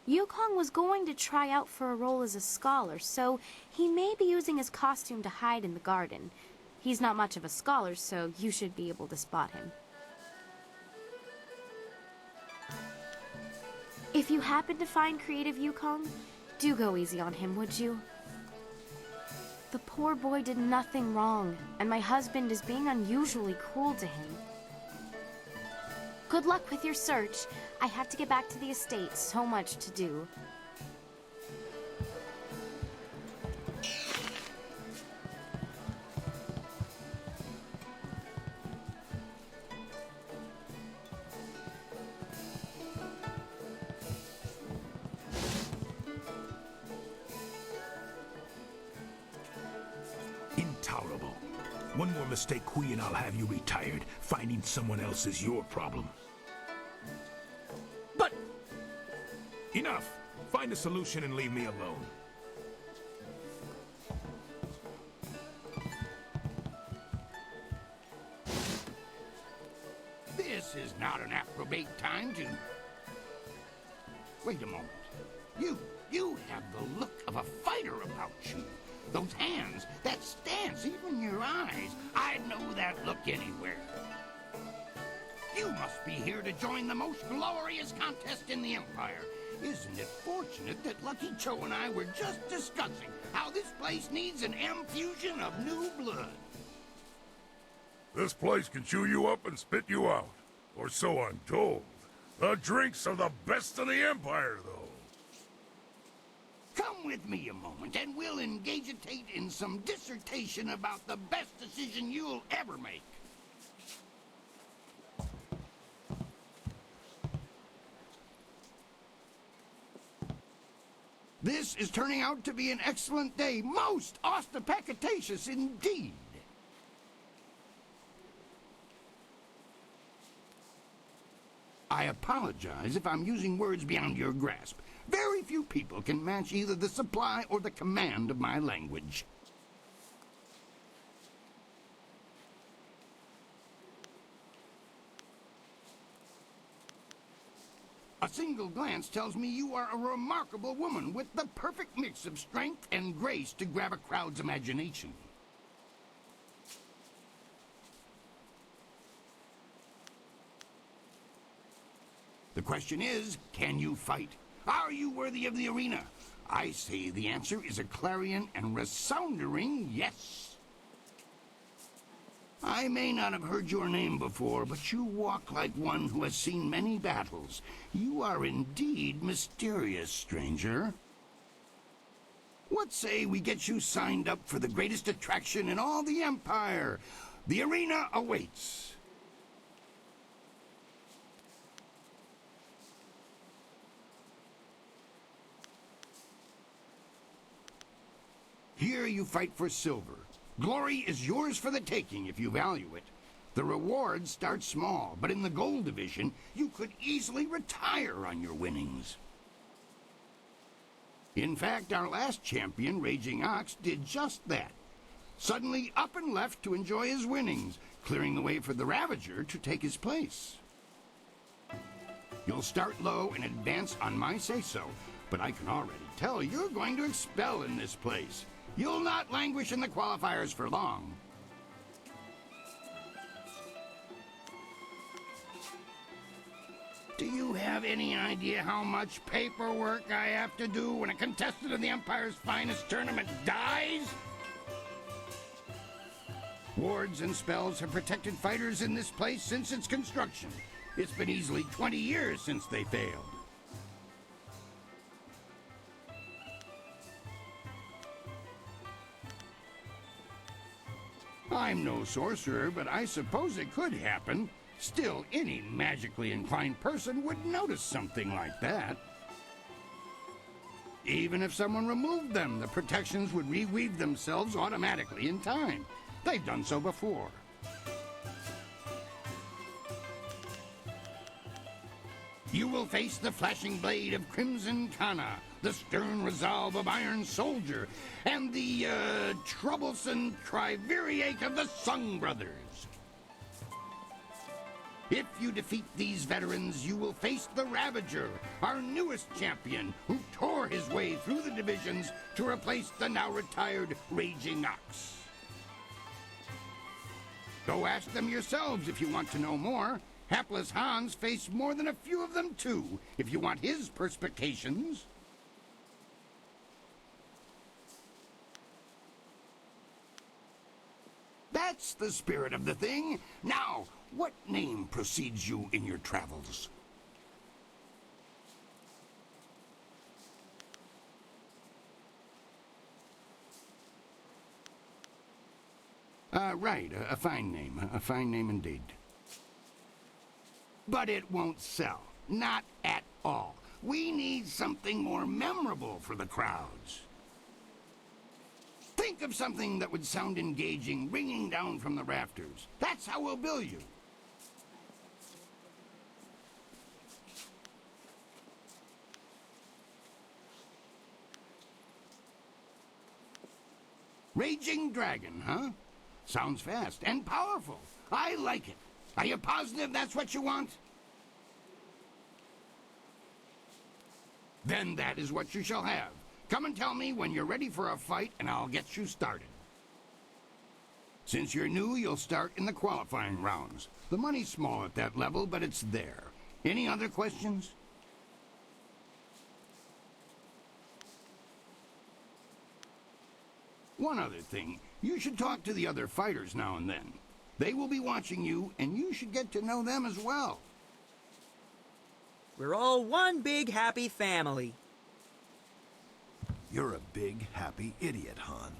O: Yukong was going to try out for a role as a scholar, so he may be using his costume to hide in the garden. He's not much of a scholar, so you should be able to spot him. If you happen to find creative Yukong, do go easy on him, would you? The poor boy did nothing wrong, and my husband is being unusually cruel to him. Good luck with your search. I have to get back to the estate, so much to do.
D: Intolerable. One more mistake, Kui, and I'll have you retired. Finding someone else is your problem.
A: But...
D: Enough. Find a solution and leave me alone.
A: This is not an appropriate time to... Wait a moment. You have the look of a fighter about you. Those hands, that stance, even your eyes. I'd know that look anywhere. You must be here to join the most glorious contest in the Empire. Isn't it fortunate that Lucky Cho and I were just discussing how this place needs an infusion of new blood?
B: This place can chew you up and spit you out. Or so I'm told. The drinks are the best in the Empire, though.
A: Come with me a moment, and we'll engagitate in some dissertation about the best decision you'll ever make. This is turning out to be an excellent day, most ostentatious indeed. I apologize if I'm using words beyond your grasp. Very few people can match either the supply or the command of my language. A single glance tells me you are a remarkable woman with the perfect mix of strength and grace to grab a crowd's imagination. The question is, can you fight? Are you worthy of the arena? I say the answer is a clarion and resounding yes. I may not have heard your name before, but you walk like one who has seen many battles. You are indeed mysterious, stranger. What say we get you signed up for the greatest attraction in all the Empire? The arena awaits. Here you fight for silver. Glory is yours for the taking if you value it. The rewards start small, but in the gold division, you could easily retire on your winnings. In fact, our last champion, Raging Ox, did just that. Suddenly up and left to enjoy his winnings, clearing the way for the Ravager to take his place.
E: You'll start low and advance on my say-so, but I can already tell you're going to expel in this place. You'll not languish in the qualifiers for long. Do you have any idea how much paperwork I have to do when a contestant of the Empire's finest tournament dies? Wards and spells have protected fighters in this place since its construction. It's been easily 20 years since they failed. I'm no sorcerer, but I suppose it could happen. Still, any magically inclined person would notice something like that. Even if someone removed them, the protections would reweave themselves automatically in time. They've done so before. You will face the flashing blade of Crimson Kana, the stern resolve of Iron Soldier, and the, troublesome Triviriate of the Sung Brothers. If you defeat these veterans, you will face the Ravager, our newest champion, who tore his way through the divisions to replace the now retired Raging Ox. Go ask them yourselves if you want to know more. Hapless Hans faced more than a few of them too, if you want his perspications. That's the spirit of the thing. Now, what name precedes you in your travels? Right, a fine name indeed. But it won't sell, not at all. We need something more memorable for the crowds. Think of something that would sound engaging, ringing down from the rafters. That's how we'll bill you. Raging Dragon, huh? Sounds fast and powerful. I like it. Are you positive that's what you want? Then that is what you shall have. Come and tell me when you're ready for a fight, and I'll get you started. Since you're new, you'll start in the qualifying rounds. The money's small at that level, but it's there. Any other questions? One other thing. You should talk to the other fighters now and then. They will be watching you, and you should get to know them as well.
I: We're all one big happy family.
C: You're a big, happy idiot, Han.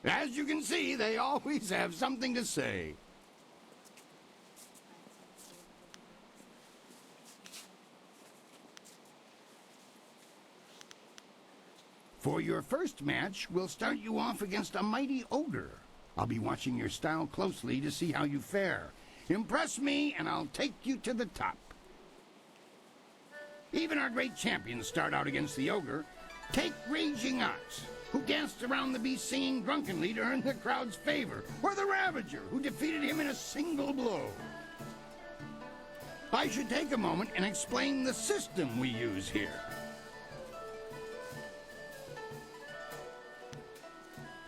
E: As you can see, they always have something to say. For your first match, we'll start you off against a mighty ogre. I'll be watching your style closely to see how you fare. Impress me, and I'll take you to the top. Even our great champions start out against the ogre. Take Raging Ox, who danced around the beast singing drunkenly to earn the crowd's favor, or the Ravager, who defeated him in a single blow. I should take a moment and explain the system we use here.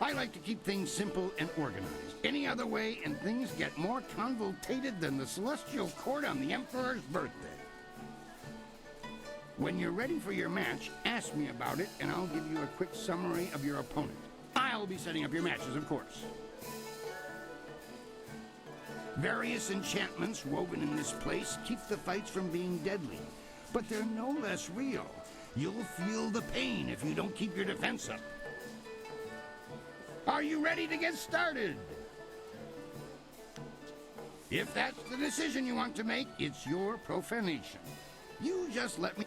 E: I like to keep things simple and organized. Any other way, and things get more convoluted than the celestial court on the Emperor's birthday. When you're ready for your match, ask me about it, and I'll give you a quick summary of your opponent. I'll be setting up your matches, of course. Various enchantments woven in this place keep the fights from being deadly, but they're no less real. You'll feel the pain if you don't keep your defense up. Are you ready to get started? If that's the decision you want to make, it's your profanation. You just let me...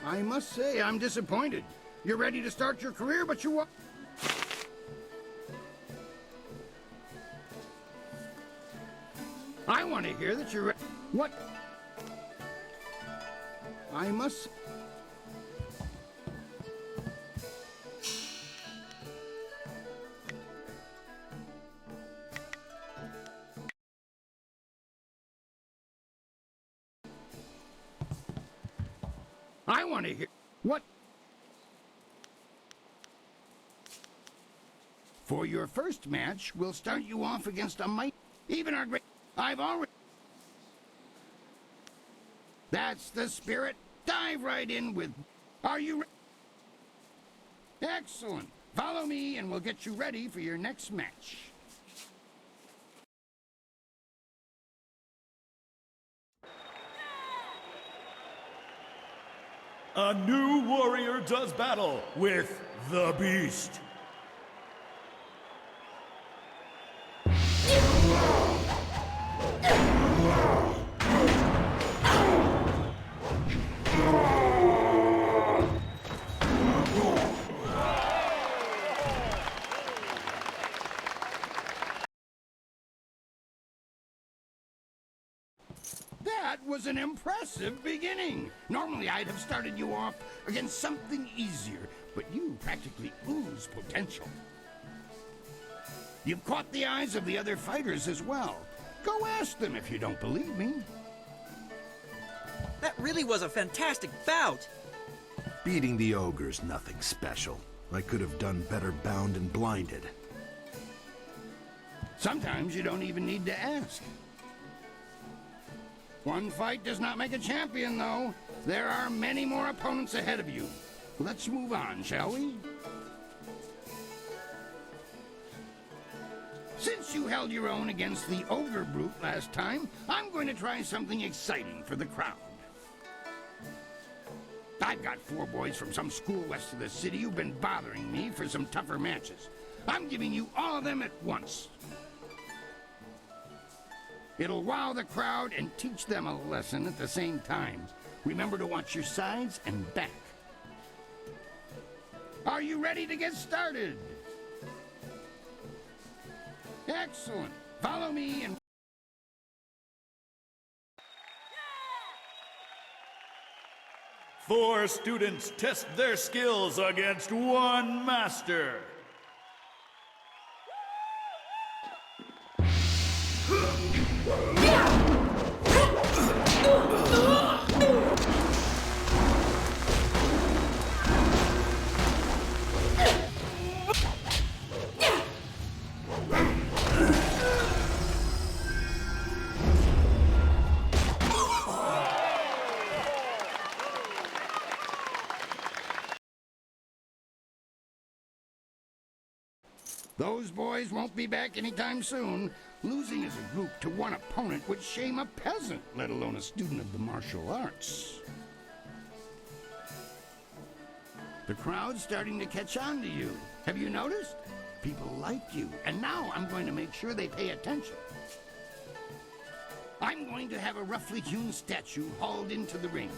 E: I must say, I'm disappointed. You're ready to start your career, but you... I want to hear that you're... What? I must... I want to hear what. For your first match, we'll start you off against a might. Even our great. I've already. That's the spirit. Dive right in with. Are you ready? Excellent. Follow me and we'll get you ready for your next match.
J: A new warrior does battle with the Beast.
E: That was an impressive beginning. Normally I'd have started you off against something easier, but you practically ooze potential. You've caught the eyes of the other fighters as well. Go ask them if you don't believe me.
I: That really was a fantastic bout.
C: Beating the ogre's nothing special. I could have done better bound and blinded.
E: Sometimes you don't even need to ask. One fight does not make a champion, though. There are many more opponents ahead of you. Let's move on, shall we? Since you held your own against the ogre brute last time, I'm going to try something exciting for the crowd. I've got 4 boys from some school west of the city who've been bothering me for some tougher matches. I'm giving you all of them at once. It'll wow the crowd and teach them a lesson at the same time. Remember to watch your sides and back. Are you ready to get started? Excellent. Follow me and...
J: Four students test their skills against one master.
E: Those boys won't be back anytime soon. Losing as a group to one opponent would shame a peasant, let alone a student of the martial arts. The crowd's starting to catch on to you. Have you noticed? People like you, and now I'm going to make sure they pay attention. I'm going to have a roughly hewn statue hauled into the ring.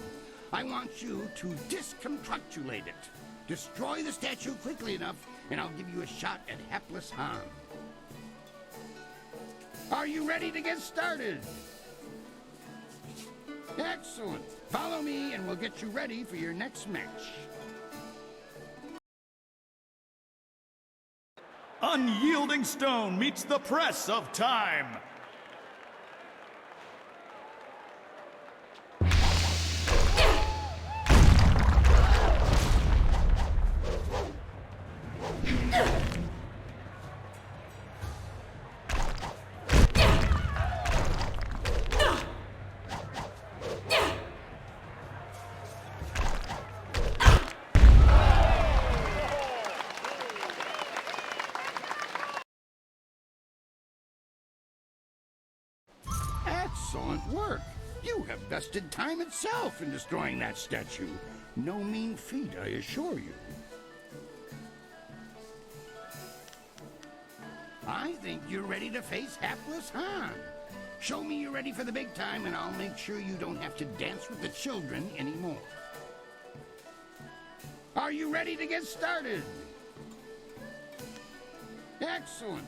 E: I want you to disconstructulate it. Destroy the statue quickly enough, and I'll give you a shot at hapless Han. Are you ready to get started? Excellent. Follow me, and we'll get you ready for your next match.
J: Unyielding stone meets the press of time.
E: Excellent work. You have vested time itself in destroying that statue. No mean feat, I assure you. I think you're ready to face hapless Han. Show me you're ready for the big time, and I'll make sure you don't have to dance with the children anymore. Are you ready to get started? Excellent.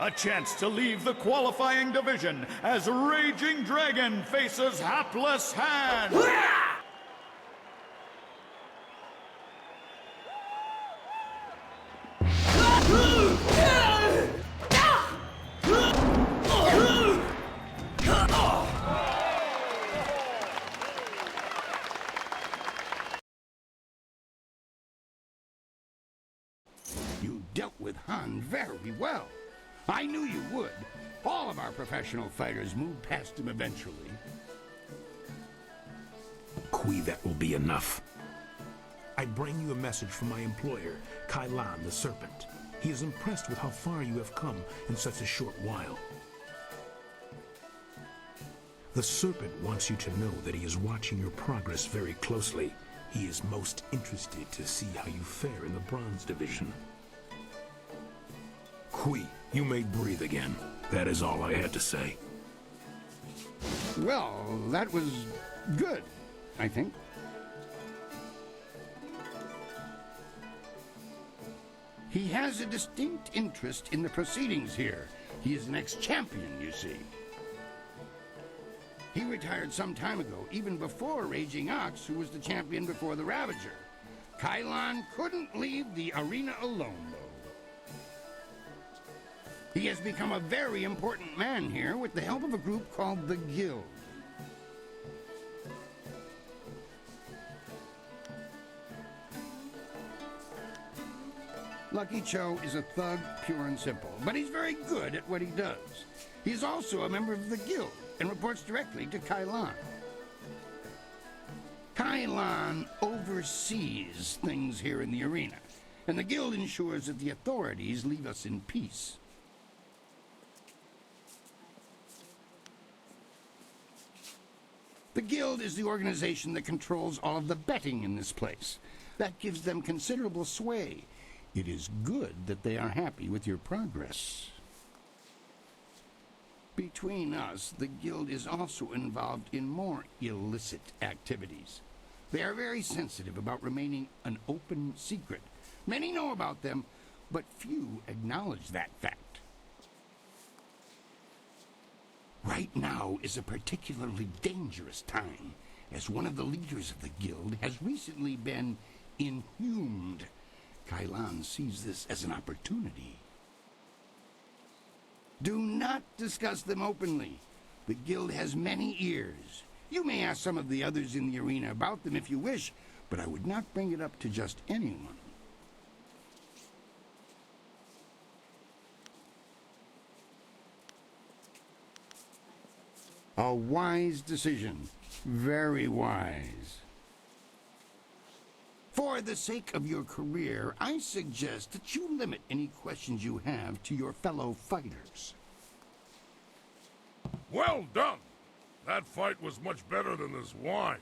J: A chance to leave the qualifying division as Raging Dragon faces Hapless Han.
E: dealt with Han very well. I knew you would. All of our professional fighters move past him eventually.
D: Kui, that will be enough. I bring you a message from my employer, Kailan the Serpent. He is impressed with how far you have come in such a short while. The Serpent wants you to know that he is watching your progress very closely. He is most interested to see how you fare in the Bronze Division. Kui, you may breathe again. That is all I had to say.
E: Well, that was good, I think. He has a distinct interest in the proceedings here. He is an ex-champion, you see. He retired some time ago, even before Raging Ox, who was the champion before the Ravager. Kailan couldn't leave the arena alone, though. He has become a very important man here with the help of a group called the Guild. Lucky Cho is a thug, pure and simple, but he's very good at what he does. He's also a member of the Guild and reports directly to Kailan. Kailan oversees things here in the arena, and the Guild ensures that the authorities leave us in peace. The Guild is the organization that controls all of the betting in this place. That gives them considerable sway. It is good that they are happy with your progress. Between us, the Guild is also involved in more illicit activities. They are very sensitive about remaining an open secret. Many know about them, but few acknowledge that fact. Right now is a particularly dangerous time, as one of the leaders of the Guild has recently been inhumed. Kailan sees this as an opportunity. Do not discuss them openly. The Guild has many ears. You may ask some of the others in the arena about them if you wish, but I would not bring it up to just anyone. A wise decision. Very wise. For the sake of your career, I suggest that you limit any questions you have to your fellow fighters.
B: Well done! That fight was much better than this wine.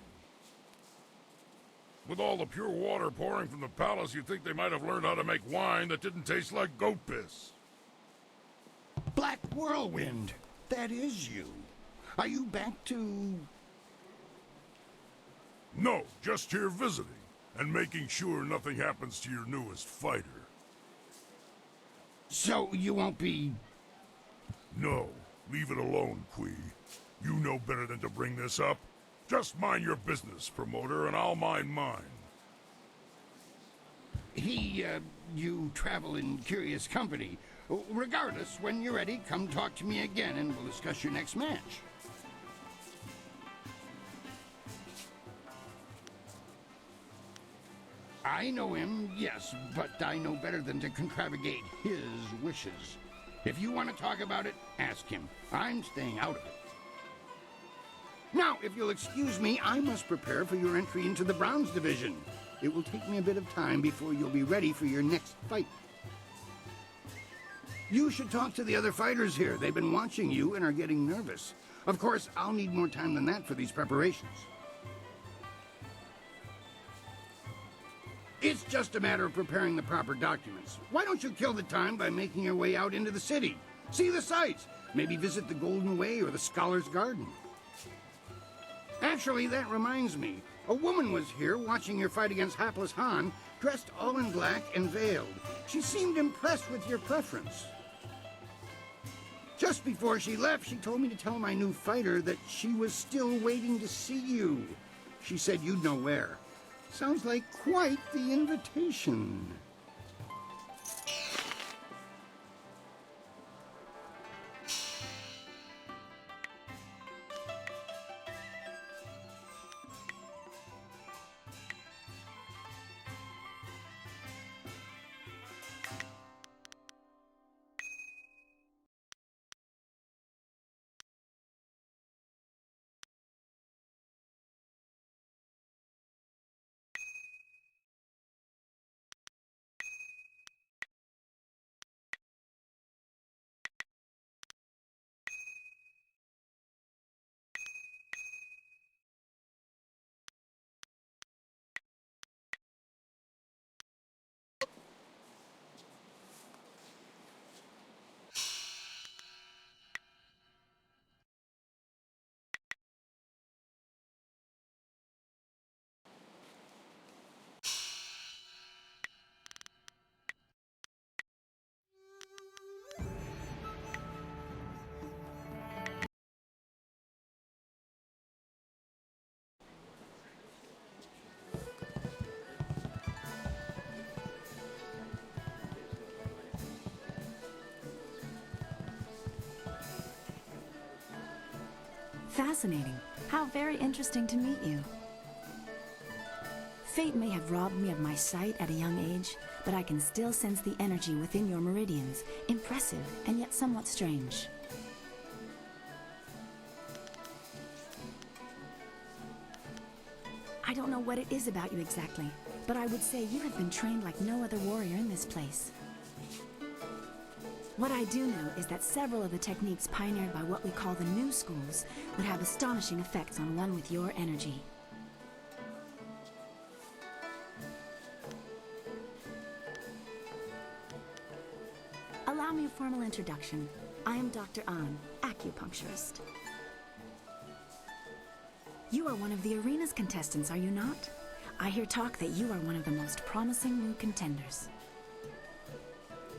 B: With all the pure water pouring from the palace, you'd think they might have learned how to make wine that didn't taste like goat piss.
E: Black Whirlwind, that is you. Are you back to...
B: No, just here visiting, and making sure nothing happens to your newest fighter.
E: So you won't be...
B: No, leave it alone, Kui. You know better than to bring this up. Just mind your business, promoter, and I'll mind mine.
E: You travel in curious company. Regardless, when you're ready, come talk to me again and we'll discuss your next match. I know him, yes, but I know better than to contravigate his wishes. If you want to talk about it, ask him. I'm staying out of it. Now, if you'll excuse me, I must prepare for your entry into the Bronze Division. It will take me a bit of time before you'll be ready for your next fight. You should talk to the other fighters here. They've been watching you and are getting nervous. Of course, I'll need more time than that for these preparations. It's just a matter of preparing the proper documents. Why don't you kill the time by making your way out into the city? See the sights. Maybe visit the Golden Way or the Scholar's Garden. Actually, that reminds me. A woman was here watching your fight against hapless Han, dressed all in black and veiled. She seemed impressed with your preference. Just before she left, she told me to tell my new fighter that she was still waiting to see you. She said you'd know where. Sounds like quite the invitation.
T: fascinating. How very interesting to meet you. Fate may have robbed me of my sight at a young age, but I can still sense the energy within your meridians. Impressive, and yet somewhat strange. I don't know what it is about you exactly, but I would say you have been trained like no other warrior in this place. What I do know is that several of the techniques pioneered by what we call the new schools would have astonishing effects on one with your energy. Allow me a formal introduction. I am Dr. An, acupuncturist. You are one of the arena's contestants, are you not? I hear talk that you are one of the most promising new contenders.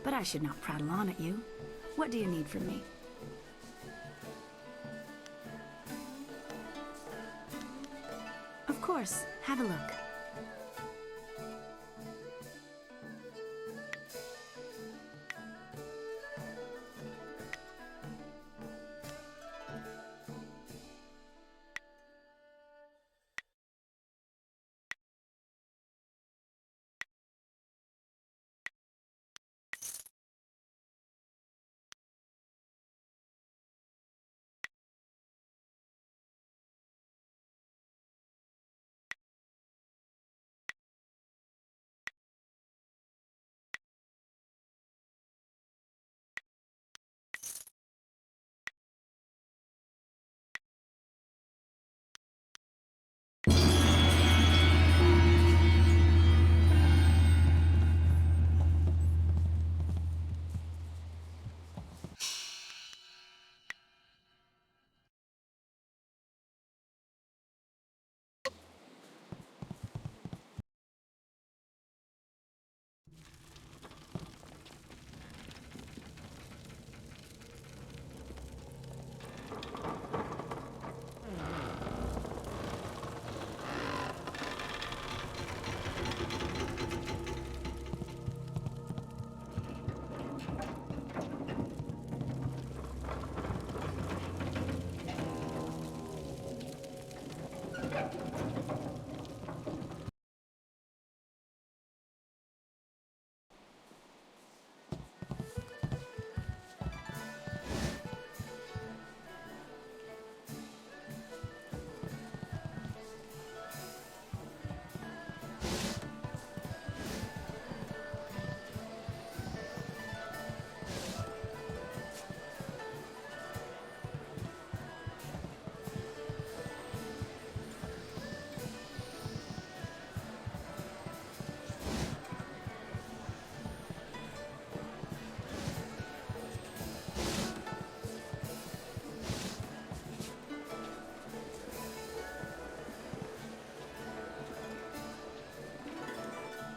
T: But I should not prattle on at you. What do you need from me? Of course, have a look.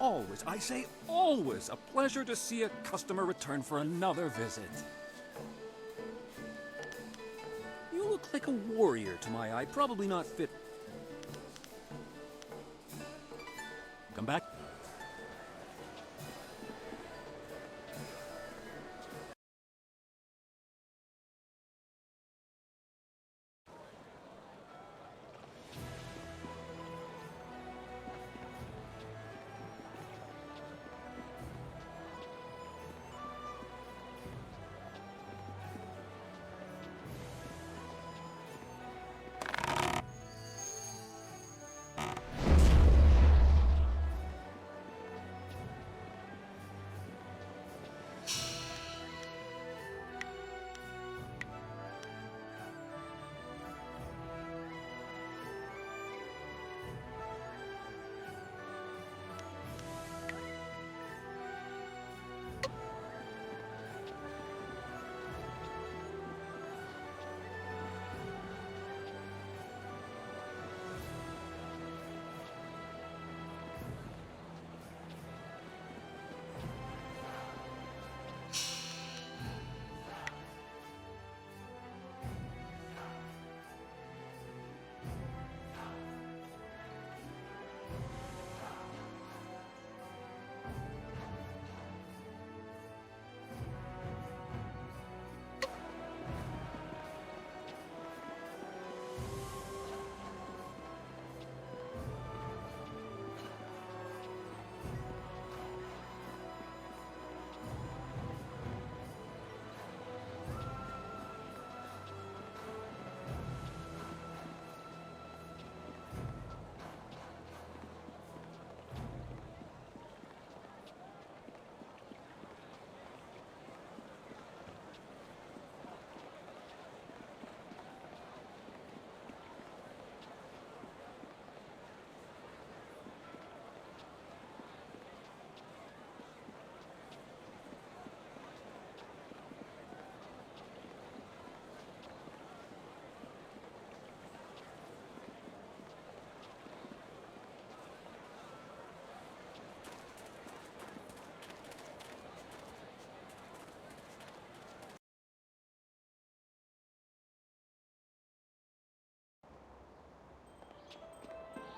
H: Always, I say always, a pleasure to see a customer return for another visit. You look like a warrior to my eye, probably not fit. Come back.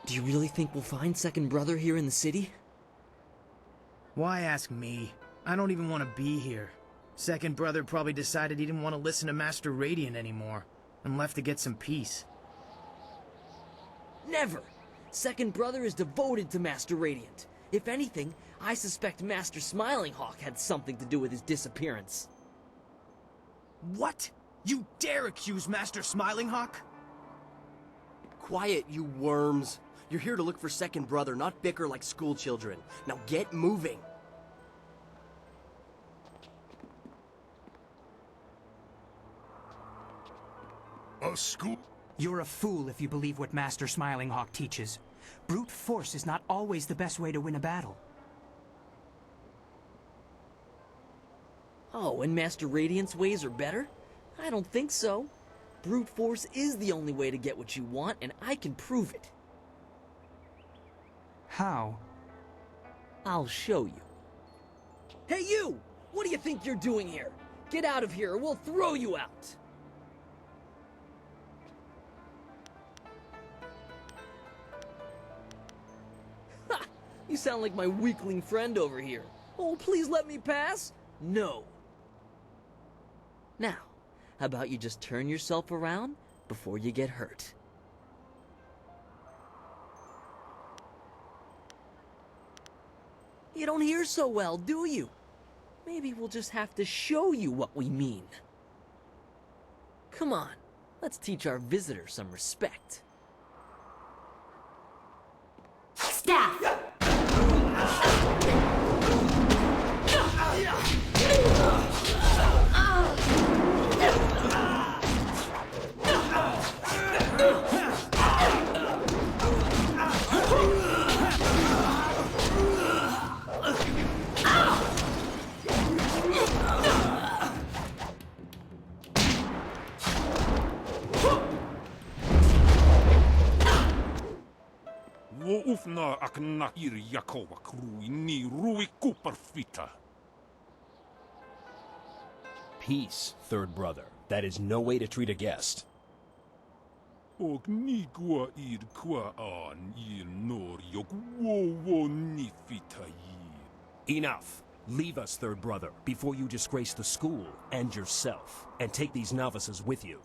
K: Do you really think we'll find Second Brother here in the city?
I: Why ask me? I don't even want to be here. Second Brother probably decided he didn't want to listen to Master Radiant anymore, and left to get some peace.
K: Never! Second Brother is devoted to Master Radiant. If anything, I suspect Master Smiling Hawk had something to do with his disappearance.
I: What? You dare accuse Master Smiling Hawk?
K: Quiet, you worms. You're here to look for Second Brother, not bicker like schoolchildren. Now get moving.
B: A school?
L: You're a fool if you believe what Master Smiling Hawk teaches. Brute force is not always the best way to win a battle.
K: Oh, and Master Radiant's ways are better? I don't think so. Brute force is the only way to get what you want, and I can prove it.
L: How?
K: I'll show you. Hey you! What do you think you're doing here? Get out of here or we'll throw you out! Ha! You sound like my weakling friend over here. Oh, please let me pass? No. Now, how about you just turn yourself around before you get hurt? You don't hear so well, do you? Maybe we'll just have to show you what we mean. Come on, let's teach our visitor some respect.
U: Staff!
B: Woufna akna ir Yakova krui ni rui kuperfita.
D: Peace, Third Brother. That is no way to treat a guest.
B: Og ni gua ir qua an ir nor yok wo ni fita yi.
D: Enough. Leave us, Third Brother, before you disgrace the school and yourself, and take these novices with you.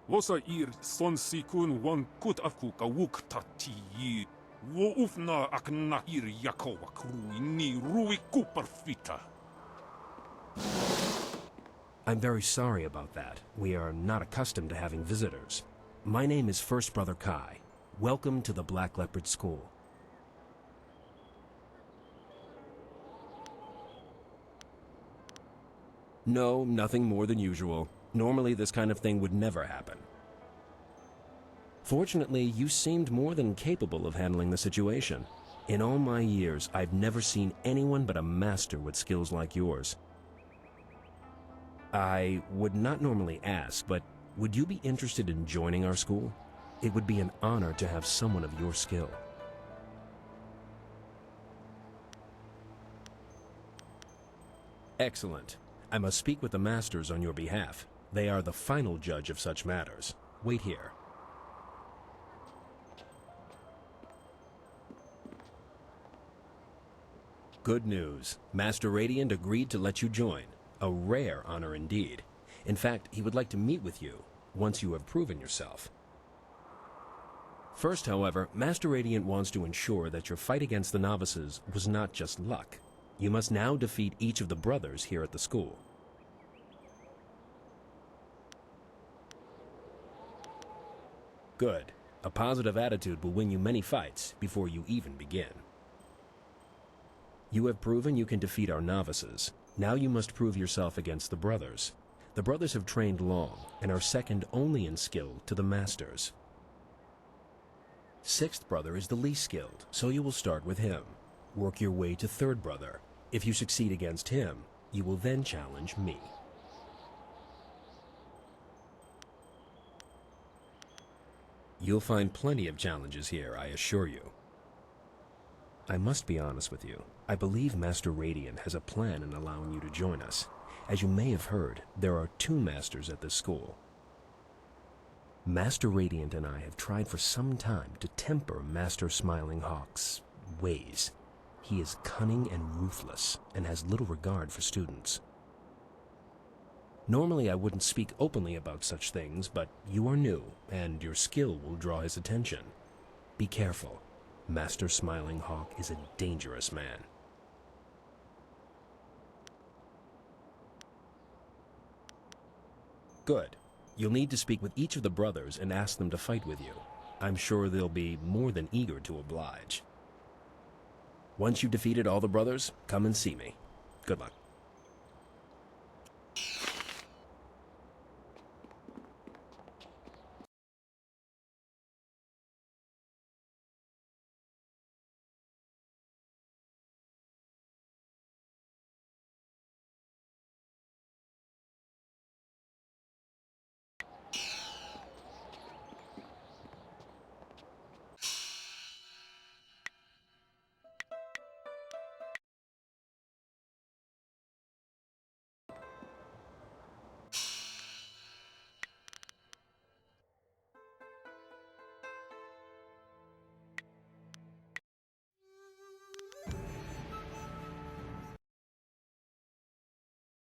B: Vosa ir son sikun wan kut afkuka wuk tati yi. Wo ufna akna ir Yakova krui ni rui kuperfita.
D: I'm very sorry about that. We are not accustomed to having visitors. My name is First Brother Kai. Welcome to the Black Leopard School. No, nothing more than usual. Normally this kind of thing would never happen. Fortunately, you seemed more than capable of handling the situation. In all my years, I've never seen anyone but a master with skills like yours. I would not normally ask, but would you be interested in joining our school? It would be an honor to have someone of your skill. Excellent. I must speak with the masters on your behalf. They are the final judge of such matters. Wait here. Good news. Master Radiant agreed to let you join. A rare honor indeed. In fact, he would like to meet with you once you have proven yourself. First, however, Master Radiant wants to ensure that your fight against the novices was not just luck. You must now defeat each of the brothers here at the school. Good. A positive attitude will win you many fights before you even begin. You have proven you can defeat our novices. Now you must prove yourself against the brothers. The brothers have trained long and are second only in skill to the masters. Sixth brother is the least skilled, so you will start with him. Work your way to third brother. If you succeed against him, you will then challenge me. You'll find plenty of challenges here, I assure you. I must be honest with you. I believe Master Radiant has a plan in allowing you to join us. As you may have heard, there are 2 masters at this school.
N: Master Radiant and I have tried for some time to temper Master Smiling Hawk's ways. He is cunning and ruthless, and has little regard for students. Normally I wouldn't speak openly about such things, but you are new, and your skill will draw his attention. Be careful. Master Smiling Hawk is a dangerous man. Good. You'll need to speak with each of the brothers and ask them to fight with you. I'm sure they'll be more than eager to oblige. Once you've defeated all the brothers, come and see me. Good luck.